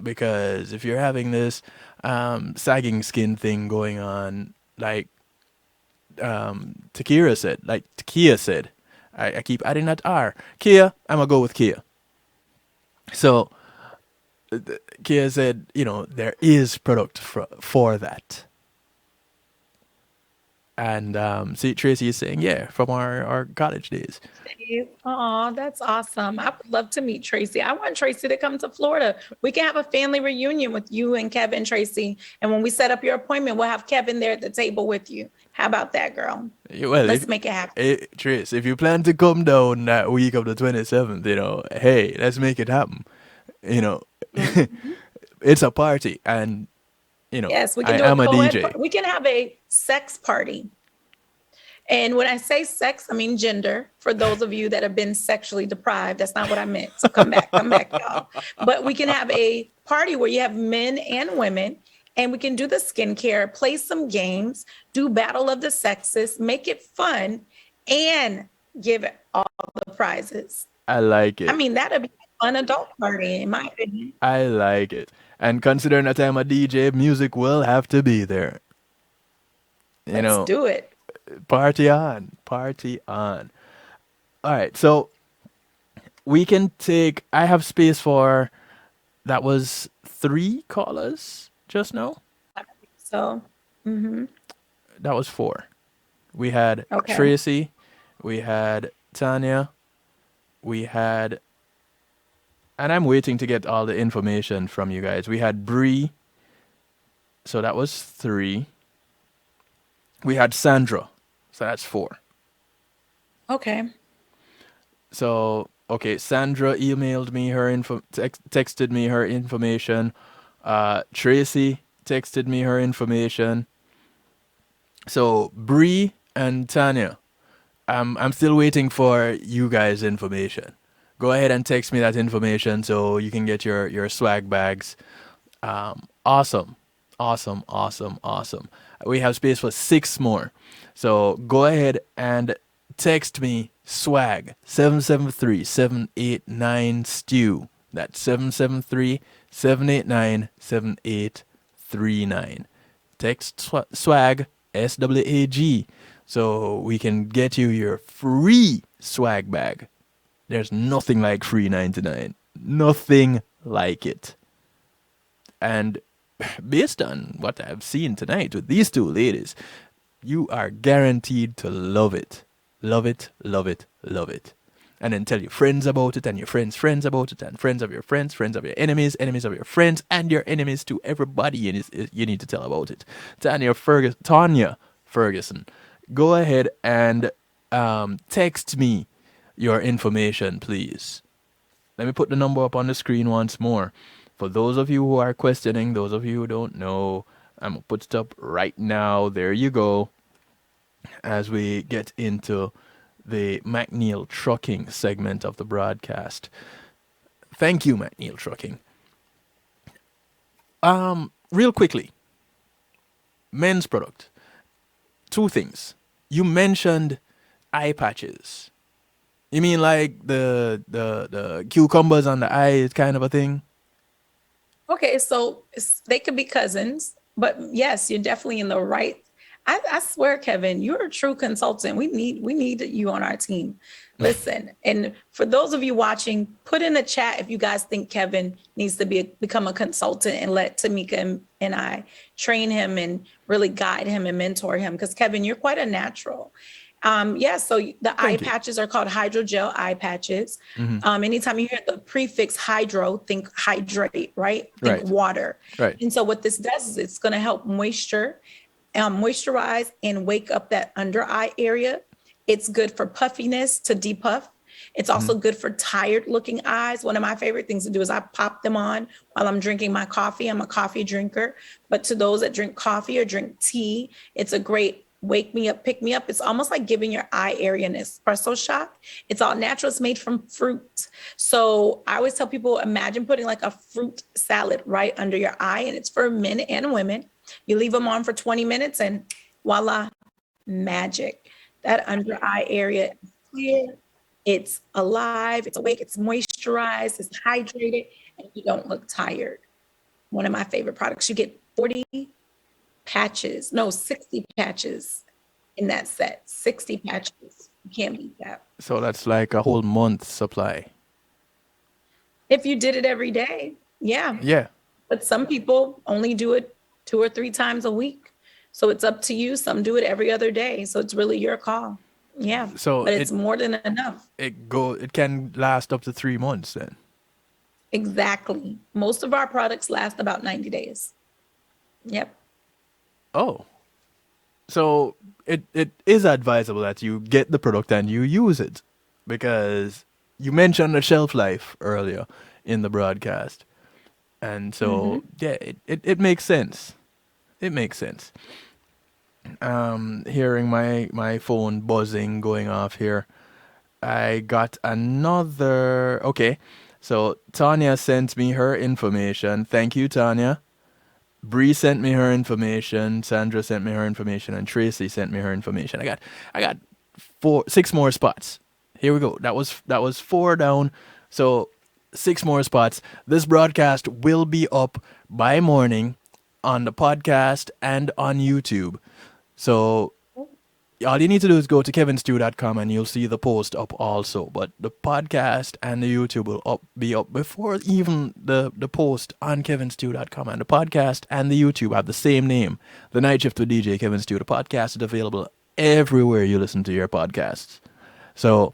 Because if you're having this sagging skin thing going on, like Tiqkia said, I keep adding that R. Kia, I'm gonna go with Kia. So Kia said, there is product for that. And see, Tracy is saying, yeah, from our college days. Oh, that's awesome. I would love to meet Tracy. I want Tracy to come to Florida. We can have a family reunion with you and Kevin, Tracy. And when we set up your appointment, we'll have Kevin there at the table with you. How about that, girl? Well, Let's make it happen. Trace, if you plan to come down that week of the 27th, hey, let's make it happen. It's a party, and Yes, we can do I'm a co-ed DJ. We can have a sex party. And when I say sex, I mean gender. For those of you that have been sexually deprived, that's not what I meant. So come back, y'all. But we can have a party where you have men and women, and we can do the skincare, play some games, do battle of the sexes, make it fun, and give all the prizes. I like it. I mean, that'd be a fun adult party, in my opinion. I like it. And considering that I'm a DJ, music will have to be there. Let's do it. Party on. Party on. All right. So we can I have space for, that was 3 callers just now. So, That was 4. We had Okay. Tracy, we had Tanya, we had, and I'm waiting to get all the information from you guys. We had Bree, so that was 3. We had Sandra, so that's 4. Okay. So, okay, Sandra emailed me her texted me her information. Tracy texted me her information. So, Bree and Tanya, I'm still waiting for you guys' information. Go ahead and text me that information so you can get your swag bags. Awesome. Awesome, awesome, awesome. We have space for 6 more. So go ahead and text me swag 773-789-STEW. That's 773-789-7839. Text swag SWAG so we can get you your free swag bag. There's nothing like free 99. Nothing like it. And based on what I've seen tonight with these 2 ladies, you are guaranteed to love it. Love it, love it, love it. And then tell your friends about it, and your friends' friends about it, and friends of your friends, friends of your enemies, enemies of your friends, and your enemies to everybody you need to tell about it. Tanya Ferguson, go ahead and text me your information, please. Let me put the number up on the screen once more. For those of you who are questioning, those of you who don't know, I'm going to put it up right now. There you go. As we get into the McNeil Trucking segment of the broadcast. Thank you, McNeil Trucking. Real quickly. Men's product. 2 things. You mentioned eye patches. You mean like the cucumbers on the eyes kind of a thing? Okay, so they could be cousins, but yes, you're definitely in the right. I swear, Kevin, you're a true consultant. We need you on our team. Listen, and for those of you watching, put in the chat if you guys think Kevin needs to become a consultant and let Tamika and I train him and really guide him and mentor him. Because Kevin, you're quite a natural. So the eye patches are called hydrogel eye patches. Anytime you hear the prefix hydro, think hydrate, right? Think water. Right. And so what this does is it's going to help moisturize and wake up that under eye area. It's good for puffiness to depuff. It's also good for tired looking eyes. One of my favorite things to do is I pop them on while I'm drinking my coffee. I'm a coffee drinker, but to those that drink coffee or drink tea, it's a great wake me up, pick me up. It's almost like giving your eye area an espresso shot. It's all natural. It's made from fruit. So I always tell people, imagine putting like a fruit salad right under your eye, and it's for men and women. You leave them on for 20 minutes and voila, magic. That under eye area is clear. It's alive. It's awake. It's moisturized. It's hydrated, and you don't look tired. One of my favorite products. You get 60 patches in that set. 60 patches. You can't beat that. So that's like a whole month's supply. If you did it every day, yeah. Yeah. But some people only do it 2 or 3 times a week. So it's up to you. Some do it every other day. So it's really your call. Yeah. So but it's more than enough. It can last up to 3 months then. Exactly. Most of our products last about 90 days. Yep. Oh. So it is advisable that you get the product and you use it, because you mentioned the shelf life earlier in the broadcast. And so, yeah, it makes sense. It makes sense. Hearing my phone buzzing going off here. I got another. Okay. So Tanya sent me her information. Thank you, Tanya. Bree sent me her information. Sandra sent me her information, and Tracy sent me her information. I got 6 more spots. Here we go. That was 4 down. So 6 more spots. This broadcast will be up by morning on the podcast and on YouTube. So all you need to do is go to kevinstew.com and you'll see the post up also. But the podcast and the YouTube will be up before even the post on kevinstew.com. And the podcast and the YouTube have the same name, The Night Shift with DJ Kevin Stew. The podcast is available everywhere you listen to your podcasts. So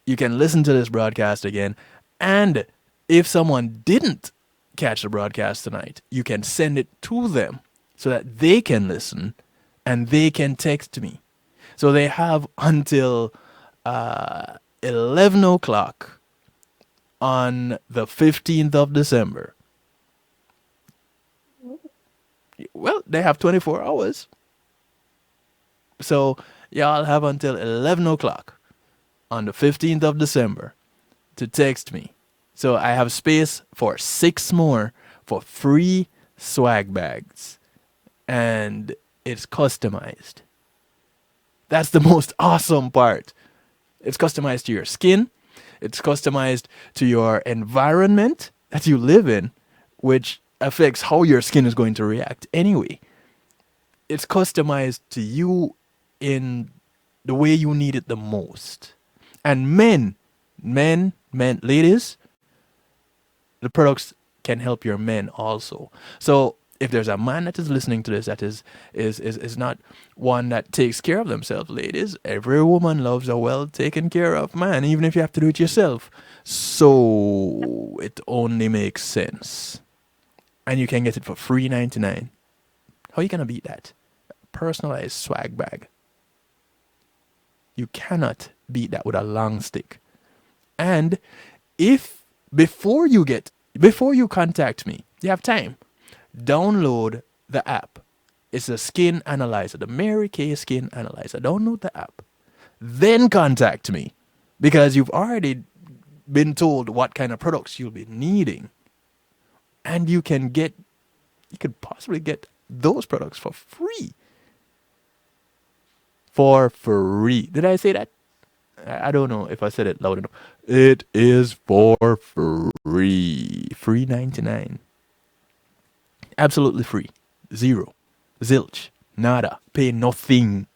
you can listen to this broadcast again. And if someone didn't catch the broadcast tonight, you can send it to them so that they can listen and they can text me. So they have until 11 o'clock on the 15th of December. Well, they have 24 hours. So y'all have until 11 o'clock on the 15th of December to text me. So I have space for 6 more for free swag bags. And it's customized. That's the most awesome part. It's customized to your skin. It's customized to your environment that you live in, which affects how your skin is going to react anyway. It's customized to you in the way you need it the most. And ladies, the products can help your men also. So if there's a man that is listening to this that is not one that takes care of themselves, ladies, every woman loves a well taken care of man, even if you have to do it yourself. So it only makes sense. And you can get it for free $99. How are you gonna beat that? Personalized swag bag. You cannot beat that with a long stick. And if before you contact me, you have time, download the app. It's a skin analyzer, the Mary Kay skin analyzer. Download the app. Then contact me, because you've already been told what kind of products you'll be needing. And you could possibly get those products for free. For free. Did I say that? I don't know if I said it loud enough. It is for free. Free 99. Absolutely free. Zero. Zilch. Nada. Pay nothing.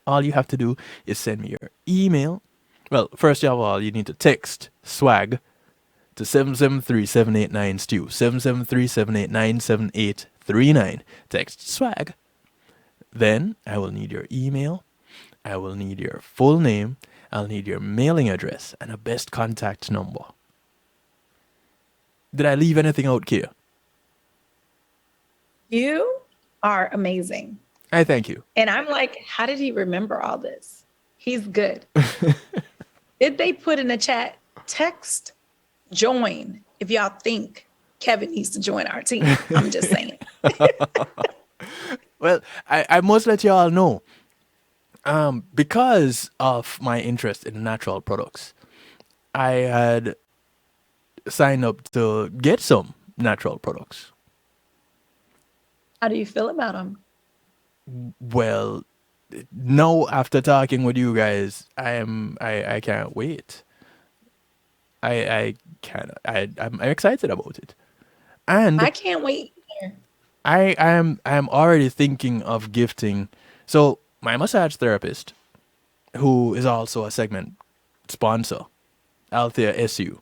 All you have to do is send me your email. Well, first of all, you need to text swag to 773-789-STEW. 773-789-7839. Text swag. Then I will need your email. I will need your full name. I'll need your mailing address and a best contact number. Did I leave anything out, Kia? You are amazing. I thank you. And I'm like, how did he remember all this? He's good. Did they put in the chat, text, join, if y'all think Kevin needs to join our team? I'm just saying. Well, I must let you all know, because of my interest in natural products, I had signed up to get some natural products. How do you feel about them? Well, now after talking with you guys, I can't wait. I'm excited about it, and I can't wait either. I am already thinking of gifting. So my massage therapist, who is also a segment sponsor, Althea SU,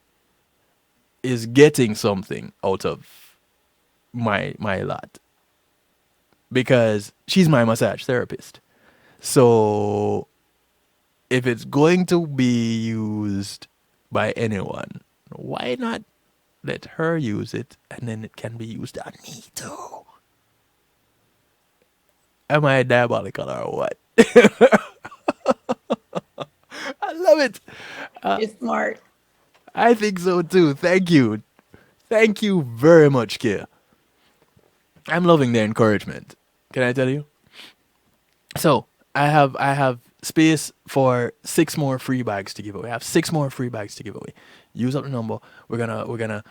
is getting something out of my lot, because she's my massage therapist. So if it's going to be used by anyone, why not let her use it, and then it can be used on me too? Am I diabolical or what? I love it. You're smart. I think so too. Thank you. Thank you very much, Kia. I'm loving the encouragement. Can I tell you? So I have space for 6 more free bags to give away. I have 6 more free bags to give away. Use up the number. We're gonna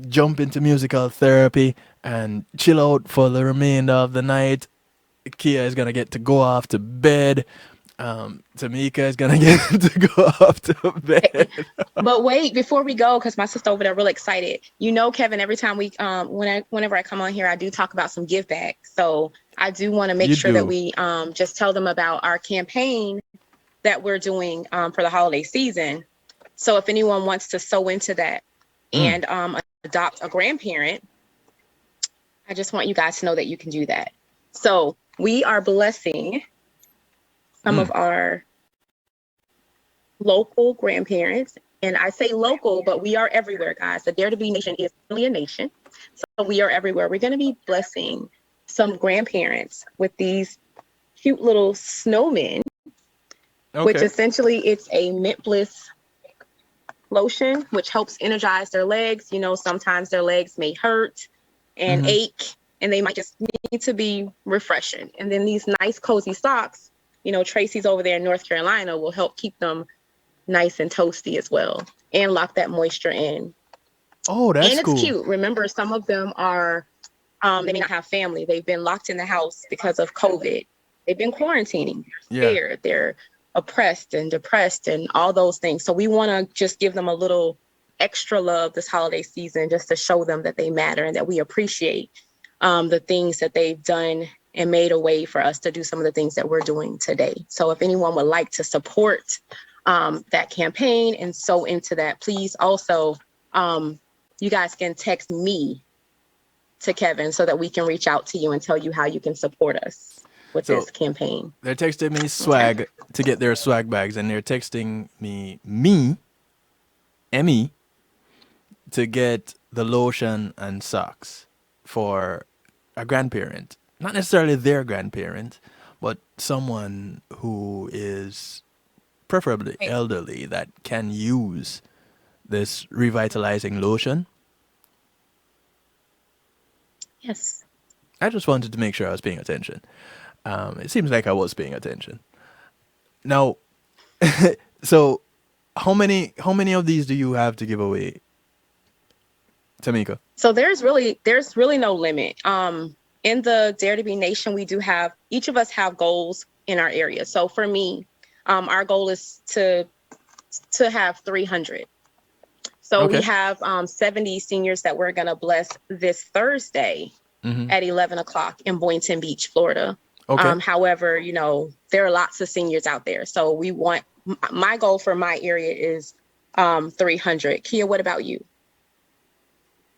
jump into musical therapy and chill out for the remainder of the night. Kia is gonna get to go off to bed. Tamika is gonna get to go up to bed. But wait, before we go, because my sister over there really excited. You know, Kevin, every time whenever I come on here, I do talk about some give back. So I do want to make You sure that do. we just tell them about our campaign that we're doing for the holiday season. So if anyone wants to sew into that and adopt a grandparent, I just want you guys to know that you can do that. So we are blessing some of our local grandparents. And I say local, but we are everywhere, guys. The Dare to Be Nation is really a nation. So we are everywhere. We're going to be blessing some grandparents with these cute little snowmen, which essentially it's a mint bliss lotion, which helps energize their legs. You know, sometimes their legs may hurt and ache, and they might just need to be refreshing. And then these nice cozy socks, you know, Tracy's over there in North Carolina will help keep them nice and toasty as well and lock that moisture in. Oh, that's and it's cool. cute. Remember, some of them are they may not have family. They've been locked in the house because of COVID. They've been quarantining. They're scared. They're oppressed and depressed and all those things. So we want to just give them a little extra love this holiday season, just to show them that they matter and that we appreciate the things that they've done and made a way for us to do some of the things that we're doing today. So if anyone would like to support that campaign and sew into that, please also, you guys can text me to Kevin so that we can reach out to you and tell you how you can support us with this campaign. They're texting me swag to get their swag bags, and they're texting me, Emmy, to get the lotion and socks for a grandparent. Not necessarily their grandparent, but someone who is preferably elderly that can use this revitalizing lotion. Yes. I just wanted to make sure I was paying attention. It seems like I was paying attention. Now, so how many of these do you have to give away, Tamika? So there's really no limit. In the Dare to Be Nation, we do have, each of us have goals in our area. So for me, our goal is to have 300. So we have 70 seniors that we're going to bless this Thursday at 11 o'clock in Boynton Beach, Florida. However, you know, there are lots of seniors out there. So we want, my goal for my area is 300. Kia, what about you?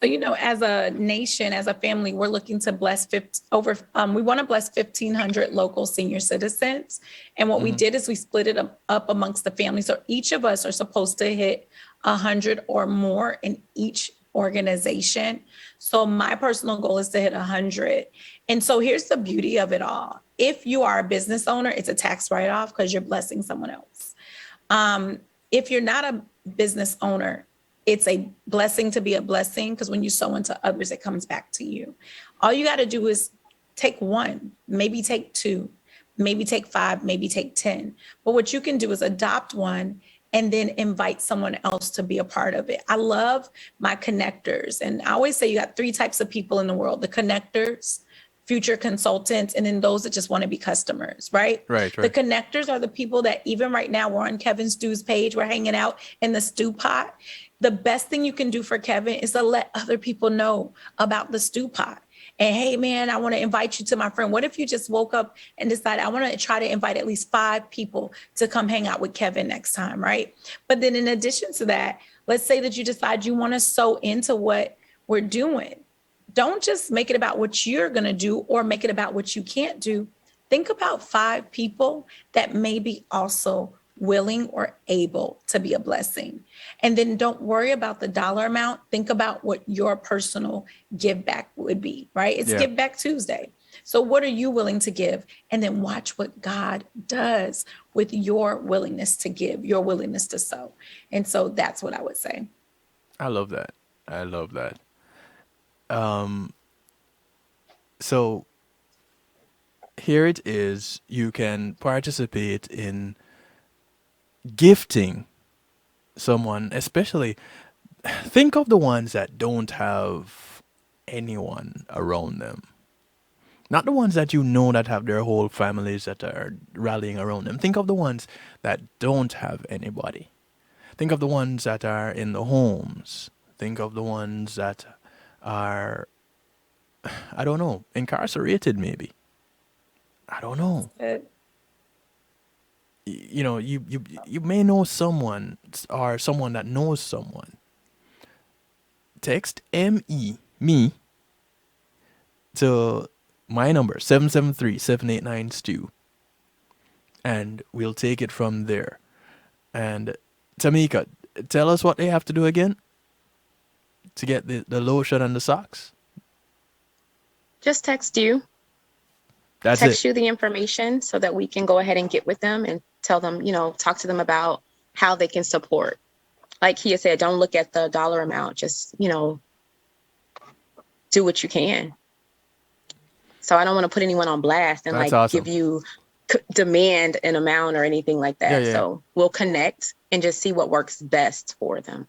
So, you know, as a nation, as a family, we're looking to bless we want to bless 1,500 local senior citizens. And what we did is we split it up amongst the family. So each of us are supposed to hit 100 or more in each organization. So my personal goal is to hit 100. And so here's the beauty of it all. If you are a business owner, it's a tax write-off because you're blessing someone else. If you're not a business owner, it's a blessing to be a blessing, because when you sow into others, it comes back to you. All you got to do is take one, maybe take two, maybe take 5, maybe take 10. But what you can do is adopt one and then invite someone else to be a part of it. I love my connectors. And I always say you got 3 types of people in the world: the connectors, future consultants, and then those that just want to be customers, right? Right. The connectors are the people that even right now we're on Kevin Stew's page, we're hanging out in the stew pot. The best thing you can do for Kevin is to let other people know about the stew pot. And hey, man, I want to invite you to my friend. What if you just woke up and decided, I want to try to invite at least 5 people to come hang out with Kevin next time, right? But then in addition to that, let's say that you decide you want to sew into what we're doing. Don't just make it about what you're going to do or make it about what you can't do. Think about 5 people that may be also willing or able to be a blessing. And then don't worry about the dollar amount. Think about what your personal give back would be, right? It's Give Back Tuesday. So what are you willing to give? And then watch what God does with your willingness to give, your willingness to sow. And so that's what I would say. I love that. So here it is. You can participate in gifting someone, especially think of the ones that don't have anyone around them. Not the ones that you know that have their whole families that are rallying around them. Think of the ones that don't have anybody. Think of the ones that are in the homes. Think of the ones that are, I don't know, incarcerated maybe. I don't know. You know, you may know someone or someone that knows someone. Text me to my number 773-789-STEW, and we'll take it from there. And Tamika, tell us what they have to do again to get the lotion and the socks. Just text you. That's text it. you the information so that we can go ahead and get with them and tell them, talk to them about how they can support. Like Kia said, don't look at the dollar amount. Just, do what you can. So I don't want to put anyone on blast and That's awesome. give you demand an amount or anything like that. Yeah. So we'll connect and just see what works best for them.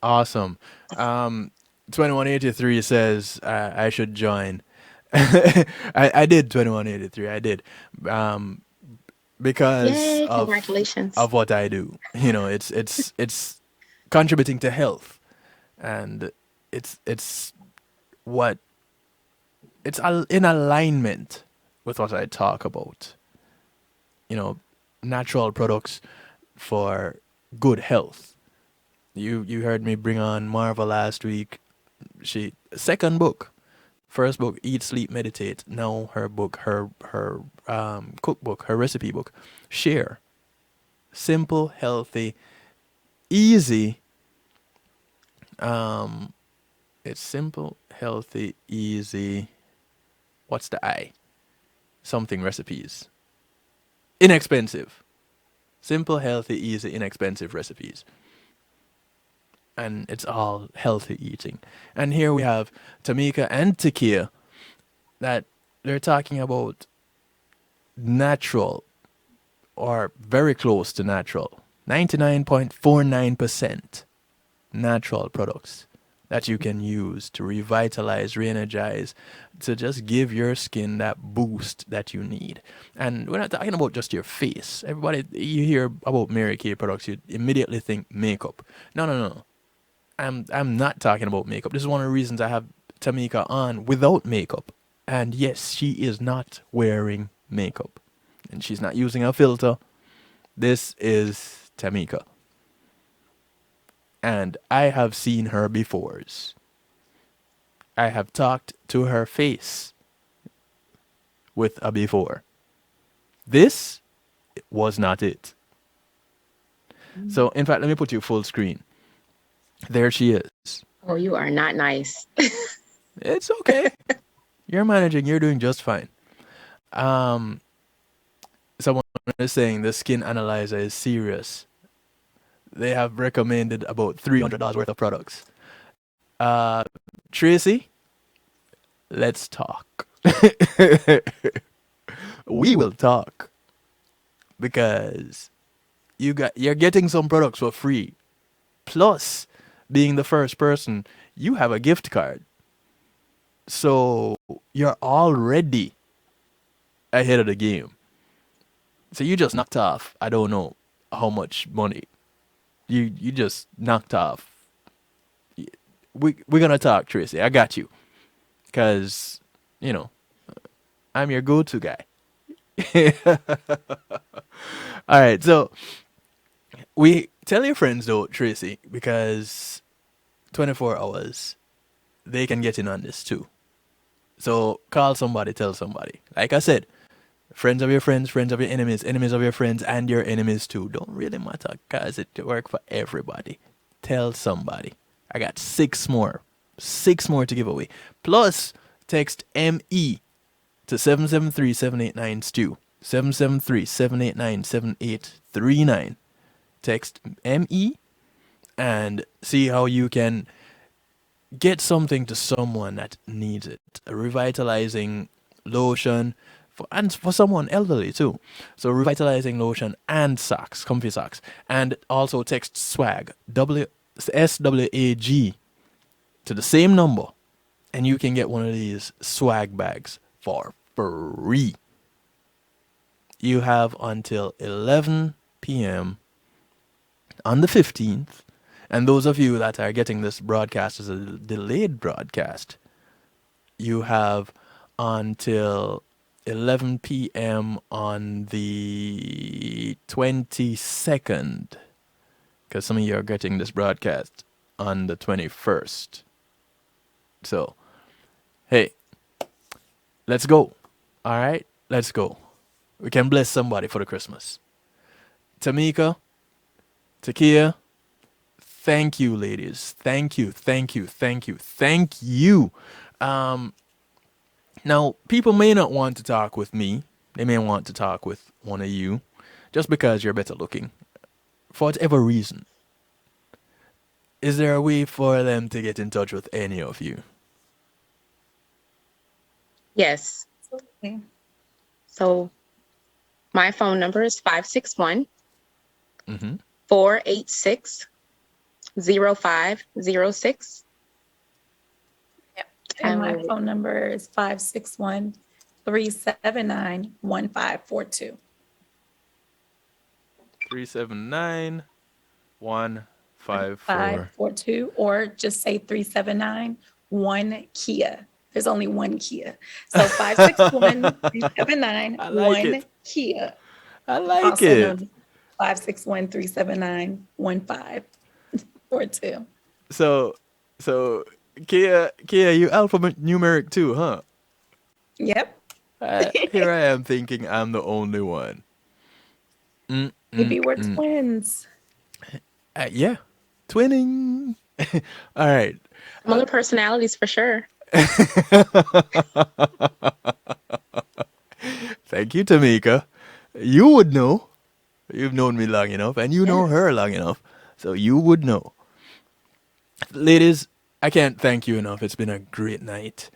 Awesome. 2183 says I should join. I did 2183. I did. Because Yay, congratulations. of what I do. It's contributing to health, and it's in alignment with what I talk about. Natural products for good health. You heard me bring on Marva last week. Second book. First book, Eat, Sleep, Meditate. Now her book, her cookbook, her recipe book, Share. Simple, healthy, easy. It's simple, healthy, easy. What's the I? Something recipes. Inexpensive. Simple, healthy, easy, inexpensive recipes. And it's all healthy eating. And here we have Tamika and Tiqkia, that they're talking about natural, or very close to natural, 99.49% natural products that you can use to revitalize, re-energize, to just give your skin that boost that you need. And we're not talking about just your face. Everybody, you hear about Mary Kay products, you immediately think makeup. No. I'm not talking about makeup. This is one of the reasons I have Tamika on without makeup. And yes, she is not wearing makeup. And she's not using a filter. This is Tamika. And I have seen her before. I have talked to her face with a before. This was not it. So, in fact, let me put you full screen. There she is. Oh, you are not nice. It's okay. You're managing. You're doing just fine. Someone is saying the skin analyzer is serious. They have recommended about $300 worth of products. Tracy, let's talk. We will talk. Because you're getting some products for free. Plus, being the first person, you have a gift card. So you're already ahead of the game. So you just knocked off, I don't know how much money. You just knocked off. We're going to talk, Tracy. I got you. Because, I'm your go-to guy. All right, so tell your friends, though, Tracy, because 24 hours, they can get in on this, too. So call somebody, tell somebody. Like I said, friends of your friends, friends of your enemies, enemies of your friends, and your enemies too. Don't really matter because it works for everybody. Tell somebody. I got 6 more. 6 more to give away. Plus, text ME to 773-789-STEW. 773-789-7839. Text ME and see how you can get something to someone that needs it. A revitalizing lotion and for someone elderly too. So revitalizing lotion and socks, comfy socks. And also text SWAG, SWAG, to the same number. And you can get one of these swag bags for free. You have until 11 p.m. on the 15th. And those of you that are getting this broadcast as a delayed broadcast, you have until 11 p.m. on the 22nd. Because some of you are getting this broadcast on the 21st. So, hey, let's go. All right, let's go. We can bless somebody for the Christmas. Tamika, Tiqkia, thank you, ladies. Thank you, thank you, thank you, thank you. Now, people may not want to talk with me. They may want to talk with one of you, just because you're better looking, for whatever reason. Is there a way for them to get in touch with any of you? Yes. Okay. So my phone number is 561 Mm-hmm. 486 0506. And my phone number is 561-379-1542. 379-154. 542, or just say 379-1-KIA. There's only one Kia. So 561-379-1-KIA. I like Also it. known as 561-379-1542. So Kia, you alphanumeric too, huh? Yep. Here I am thinking I'm the only one. Maybe we're twins. Yeah, twinning. All right. Similar personalities for sure. Thank you, Tamika. You would know. You've known me long enough, and you know her long enough, so you would know. Ladies, I can't thank you enough. It's been a great night.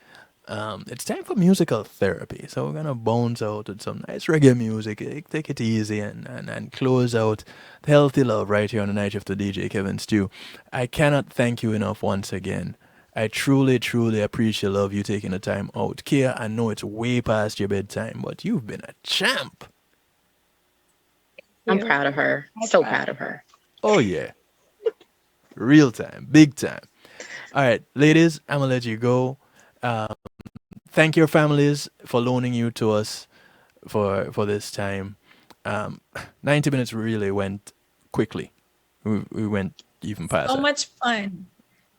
It's time for musical therapy, so we're gonna bounce out with some nice reggae music. Take it easy and close out the healthy love right here on the night shift to DJ Kevin Stew. I cannot thank you enough once again. I truly, truly appreciate love you taking the time out. Kia, I know it's way past your bedtime, but you've been a champ. I'm proud of her. So proud of her. Oh, yeah. Real time. Big time. All right, ladies, I'm going to let you go. Thank your families for loaning you to us for this time. 90 minutes really went quickly. We went even past So that. much fun.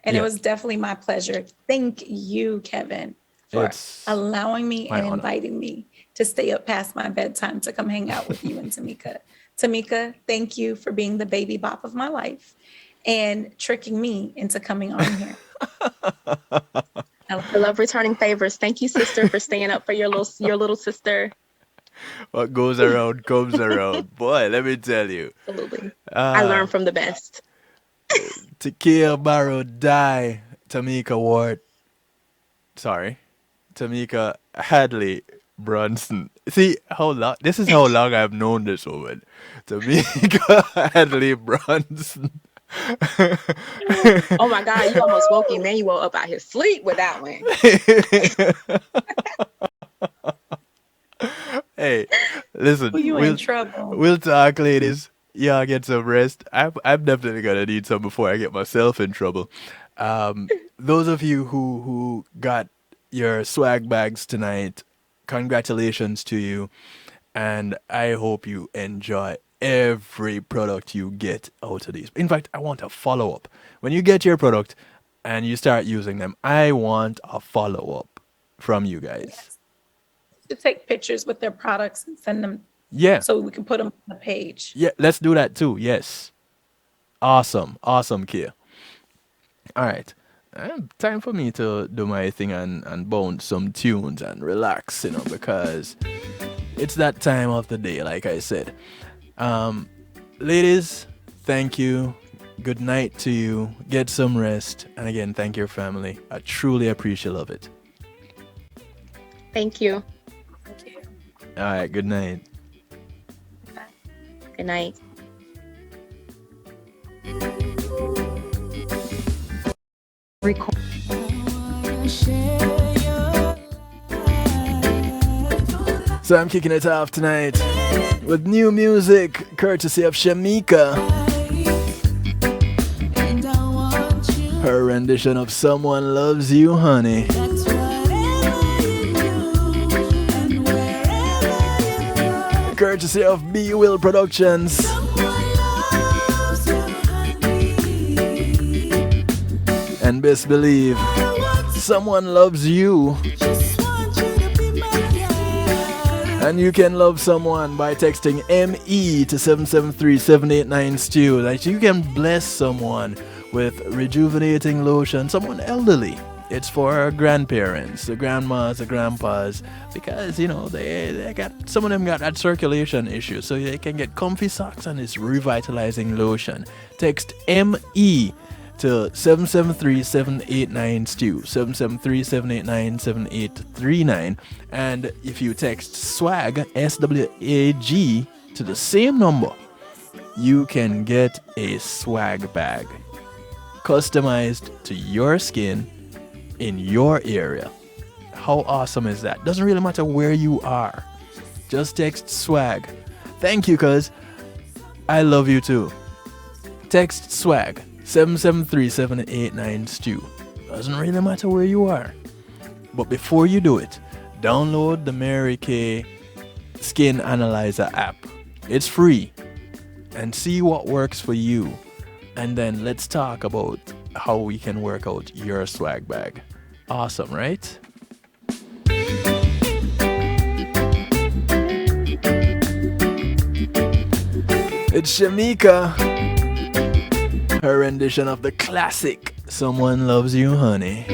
And Yeah. it was definitely my pleasure. Thank you, Kevin, for It's allowing me my and honor. inviting me to stay up past my bedtime to come hang out with you and Tamika. Tamika, thank you for being the baby bop of my life and tricking me into coming on here. I love returning favors. Thank you, sister, for staying up for your little sister. What goes around comes around. Boy, let me tell you. Absolutely. I learned from the best. Tiqkia Barrow-Dye, Tamika Hadley-Brunson. See how long? This is how long I've known this woman. Tamika Hadley-Brunson. Oh my God, you almost woke Emmanuel up out his sleep with that one. Hey, listen. You in trouble. We'll talk, ladies. Y'all get some rest. I'm definitely gonna need some before I get myself in trouble. Those of you who got your swag bags tonight, congratulations to you, and I hope you enjoy every product you get out of these. In fact, I want a follow-up. When you get your product and you start using them, I want a follow-up from you guys. Yes. To take pictures with their products and send them Yeah. so we can put them on the page. Yeah, let's do that too. Yes. Awesome, Kia. All right. Time for me to do my thing and bounce some tunes and relax, because it's that time of the day, like I said. Ladies, thank you. Good night to you. Get some rest. And again, thank your family. I truly appreciate it. Thank you. Thank you. All right, good night. Good night. Record. So I'm kicking it off tonight with new music courtesy of Tamika. Her rendition of Someone Loves You, Honey. Courtesy of B Will Productions. And best believe, someone loves you. And you can love someone by texting ME to 773-789-STEW. Like, you can bless someone with rejuvenating lotion, someone elderly. It's for grandparents, the grandmas, the grandpas, because, you know, they got, some of them got that circulation issue, so they can get comfy socks and this revitalizing lotion. Text ME to 773-789-STEW, 773-789-7839. And if you text SWAG, SWAG, to the same number, you can get a swag bag customized to your skin in your area. How awesome is that? Doesn't really matter where you are. Just text SWAG. Thank you, cuz I love you too. Text SWAG 773-789-STEW. Doesn't really matter where you are. But before you do it, download the Mary Kay Skin Analyzer app. It's free. And see what works for you. And then let's talk about how we can work out your swag bag. Awesome, right? It's Tamika. Her rendition of the classic Someone Loves You, Honey.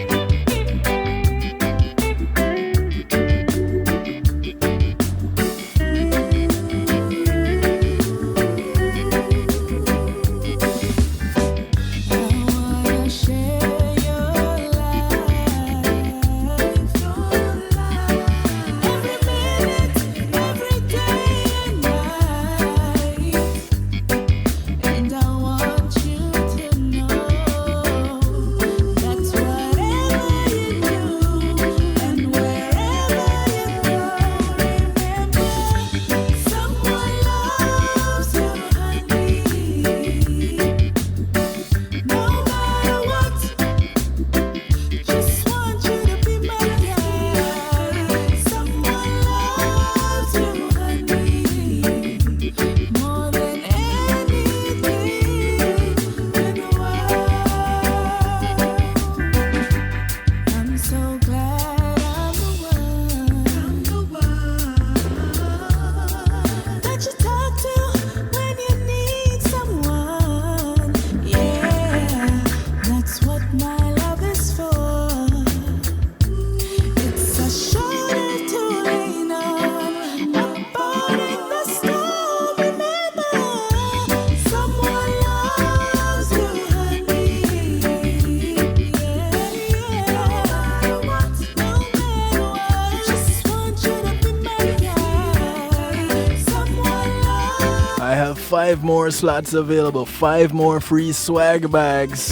I have 5 more slots available, 5 more free swag bags.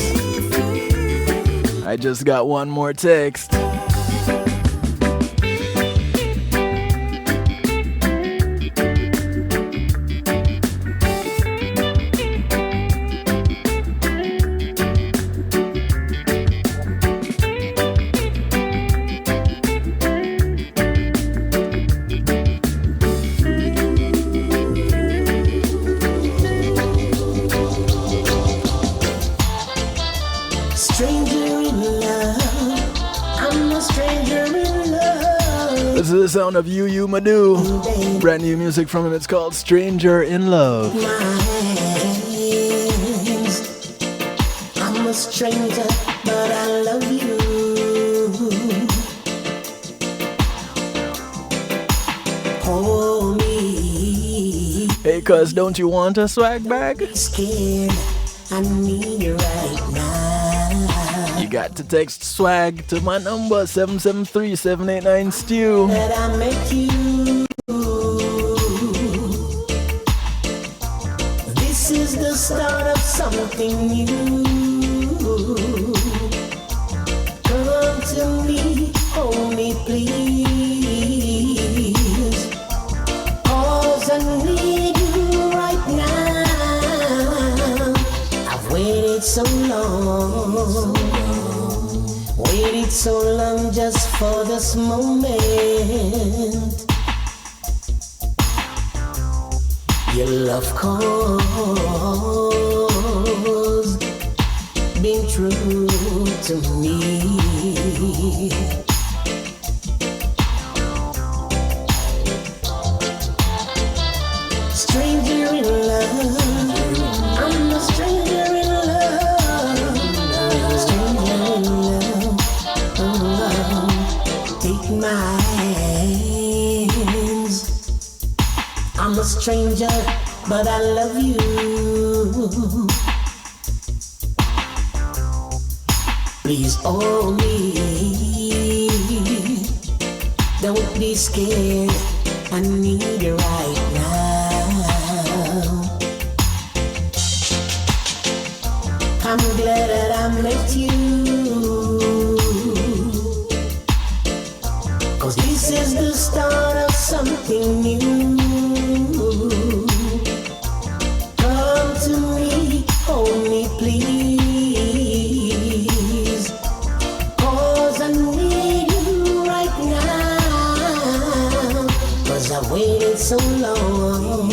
I just got one more text. This is the sound of You Madu. Brand new music from him. It's called Stranger in Love. I'm a stranger, but I love you. Hold me. Hey, cuz, don't you want a swag bag? Scared, I need you right now. You got to text swag to my number 773-789-STEW. That I met you. This is the start of something new. Come to me, hold me, please. Waited so long just for this moment. Your love cause been true to me. Stranger in love, I'm a stranger in love. Stranger in love, oh, take my hands. I'm a stranger, but I love you. Please hold me. Don't be scared. I need you right now. I'm glad that I met you. 'Cause this is the start of something new. Come to me, hold me please. 'Cause I need you right now. 'Cause I waited so long.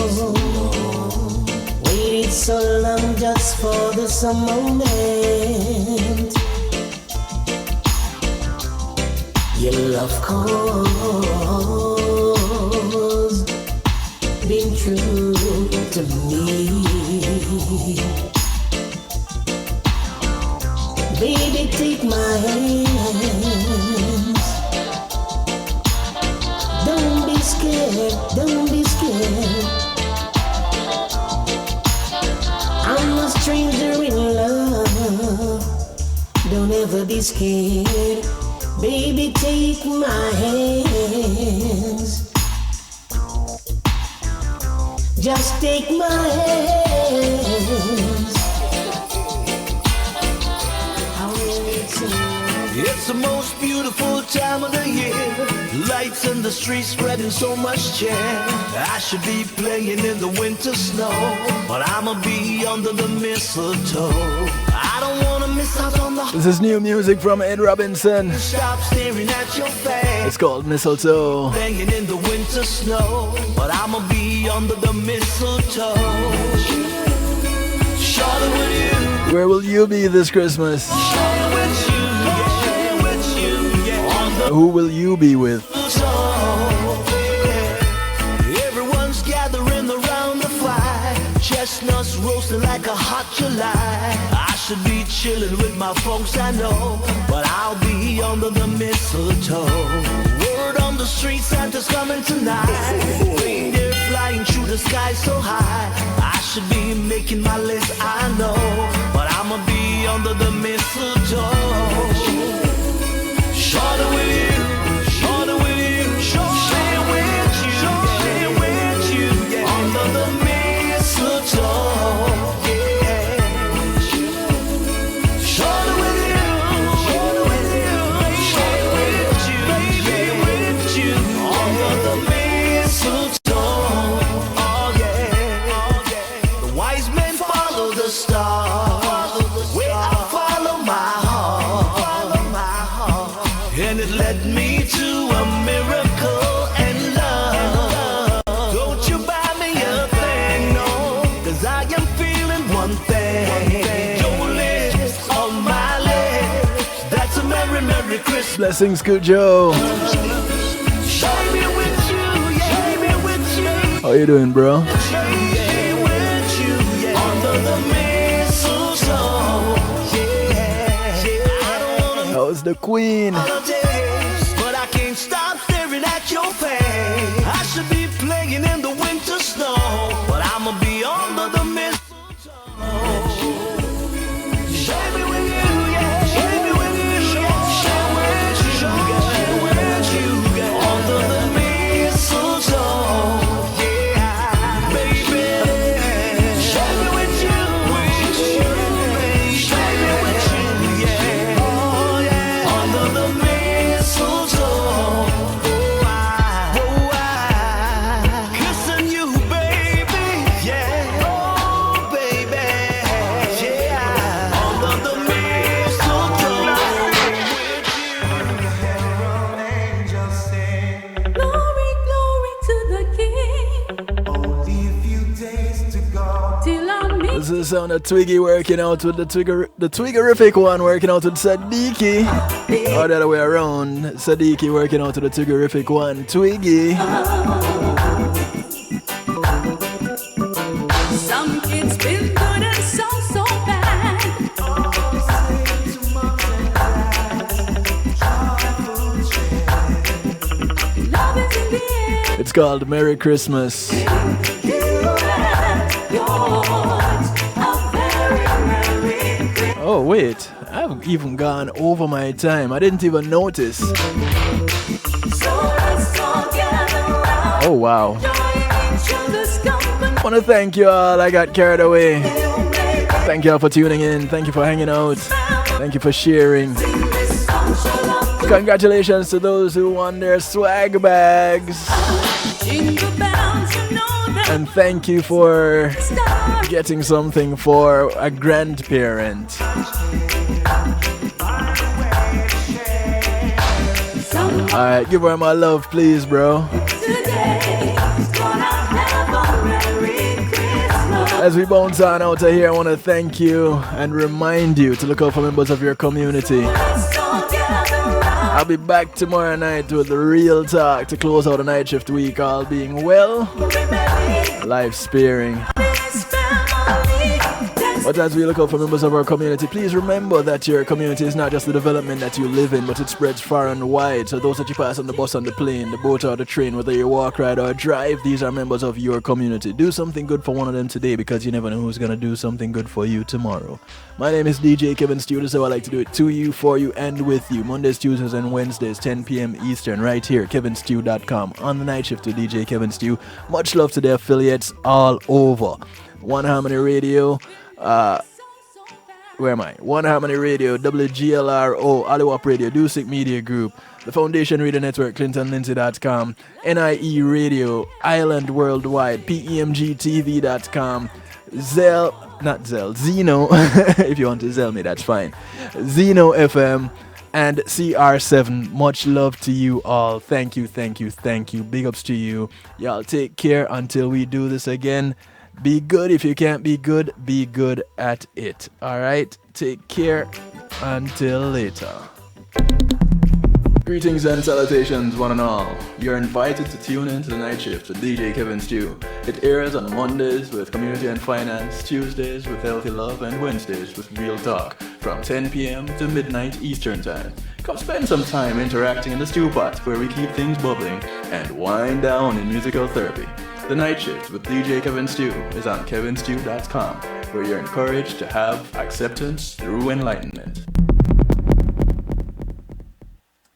Waited so long just for this moment. Your love cause been true to me. Baby, take my hands. Don't be scared, don't be scared. I'm a stranger in love. Don't ever be scared. Baby, take my hands. Just take my hands. It's the most beautiful time of the year. Lights in the streets spreading so much cheer. I should be playing in the winter snow, but I'ma be under the mistletoe. I don't wanna miss out on the. This is new music from Ed Robinson. Stop staring at your face. It's called Mistletoe. Playing in the winter snow, but I'ma be under the mistletoe. Shorty with you. Where will you be this Christmas? Shorty with you. Who will you be with? Everyone's gathering around the fire. Chestnuts roasting like a hot July. I should be chilling with my folks, I know, but I'll be under the mistletoe. Word on the street, Santa's coming tonight. Reindeer flying through the sky so high. I should be making my list, I know, but I'ma be under the mistletoe. Shorty with you, shorty with you, shorty with you, shorty with you, yeah. Under the mistletoe, yeah. Shorty with you, shorty with you, shorty with you, baby with you. Under the mistletoe, oh yeah, oh yeah. The wise men follow the star. Where I follow my heart. And it led me to a miracle and love. Don't you buy me a thing, no, 'cause I am feeling one thing. Your lips on my lips. That's a merry, merry Christmas. Blessings, good Joe. Share me with you, yeah, me with you. How you doing, bro? Share with you, yeah. Under the mistletoe, yeah. I don't wanna How's the Queen? but I can't stop staring at your face. I should be playing in the winter snow, but I'ma be under the mistletoe. Share me with you, yeah. Share me with you, yeah. Share with you, share with you, yeah. Under the mistletoe, yeah, baby. Share me with you, share me with you, yeah. Oh yeah, under the mistletoe. Oh, I kissing you, baby, yeah. sound of Twiggy working out with the Twiggerific one working out with Sadiki. Or the other way around, Sadiki working out with the Twiggerific one, Twiggy. Some kids been good and some so bad. Love is in the air. It's called Merry Christmas. Oh wait, I've even gone over my time. I didn't even notice. Oh wow. I want to thank you all. I got carried away. Thank you all for tuning in. Thank you for hanging out. Thank you for sharing. Congratulations to those who won their swag bags. And thank you for getting something for a grandparent. Alright, give her my love, please, bro. As we bounce on out of here, I want to thank you and remind you to look out for members of your community. I'll be back tomorrow night with the real talk to close out the night shift week, all being well, life sparing. But as we look out for members of our community, please remember that your community is not just the development that you live in, but it spreads far and wide. So those that you pass on the bus, on the plane, the boat or the train, whether you walk, ride or drive, these are members of your community. Do something good for one of them today, because you never know who's going to do something good for you tomorrow. My name is DJ Kevin Stew. This is how I like to do it: to you, for you, and with you. Mondays, Tuesdays, and Wednesdays, 10 p.m. Eastern, right here, kevinstew.com. On the night shift to DJ Kevin Stew. Much love to the affiliates all over. One Harmony Radio. Where am I? One Harmony Radio, WGLRO, Aliwap Radio, Dusik Media Group, the Foundation Radio Network, ClintonLindsay.com, NIE Radio, Island Worldwide, PEMGTV.com, Zeno, if you want to Zell me, that's fine, Zeno FM, and CR7. Much love to you all. Thank you. Big ups to you. Y'all take care until we do this again. Be good. If you can't be good at it. Alright? Take care. Until later. Greetings and salutations, one and all. You're invited to tune in to the night shift with DJ Kevin Stew. It airs on Mondays with Community and Finance, Tuesdays with Healthy Love, and Wednesdays with Real Talk from 10 p.m. to midnight Eastern Time. Come spend some time interacting in the stew pot where we keep things bubbling and wind down in musical therapy. The Night Shift with DJ Kevin Stew is on kevinstew.com, where you're encouraged to have acceptance through enlightenment.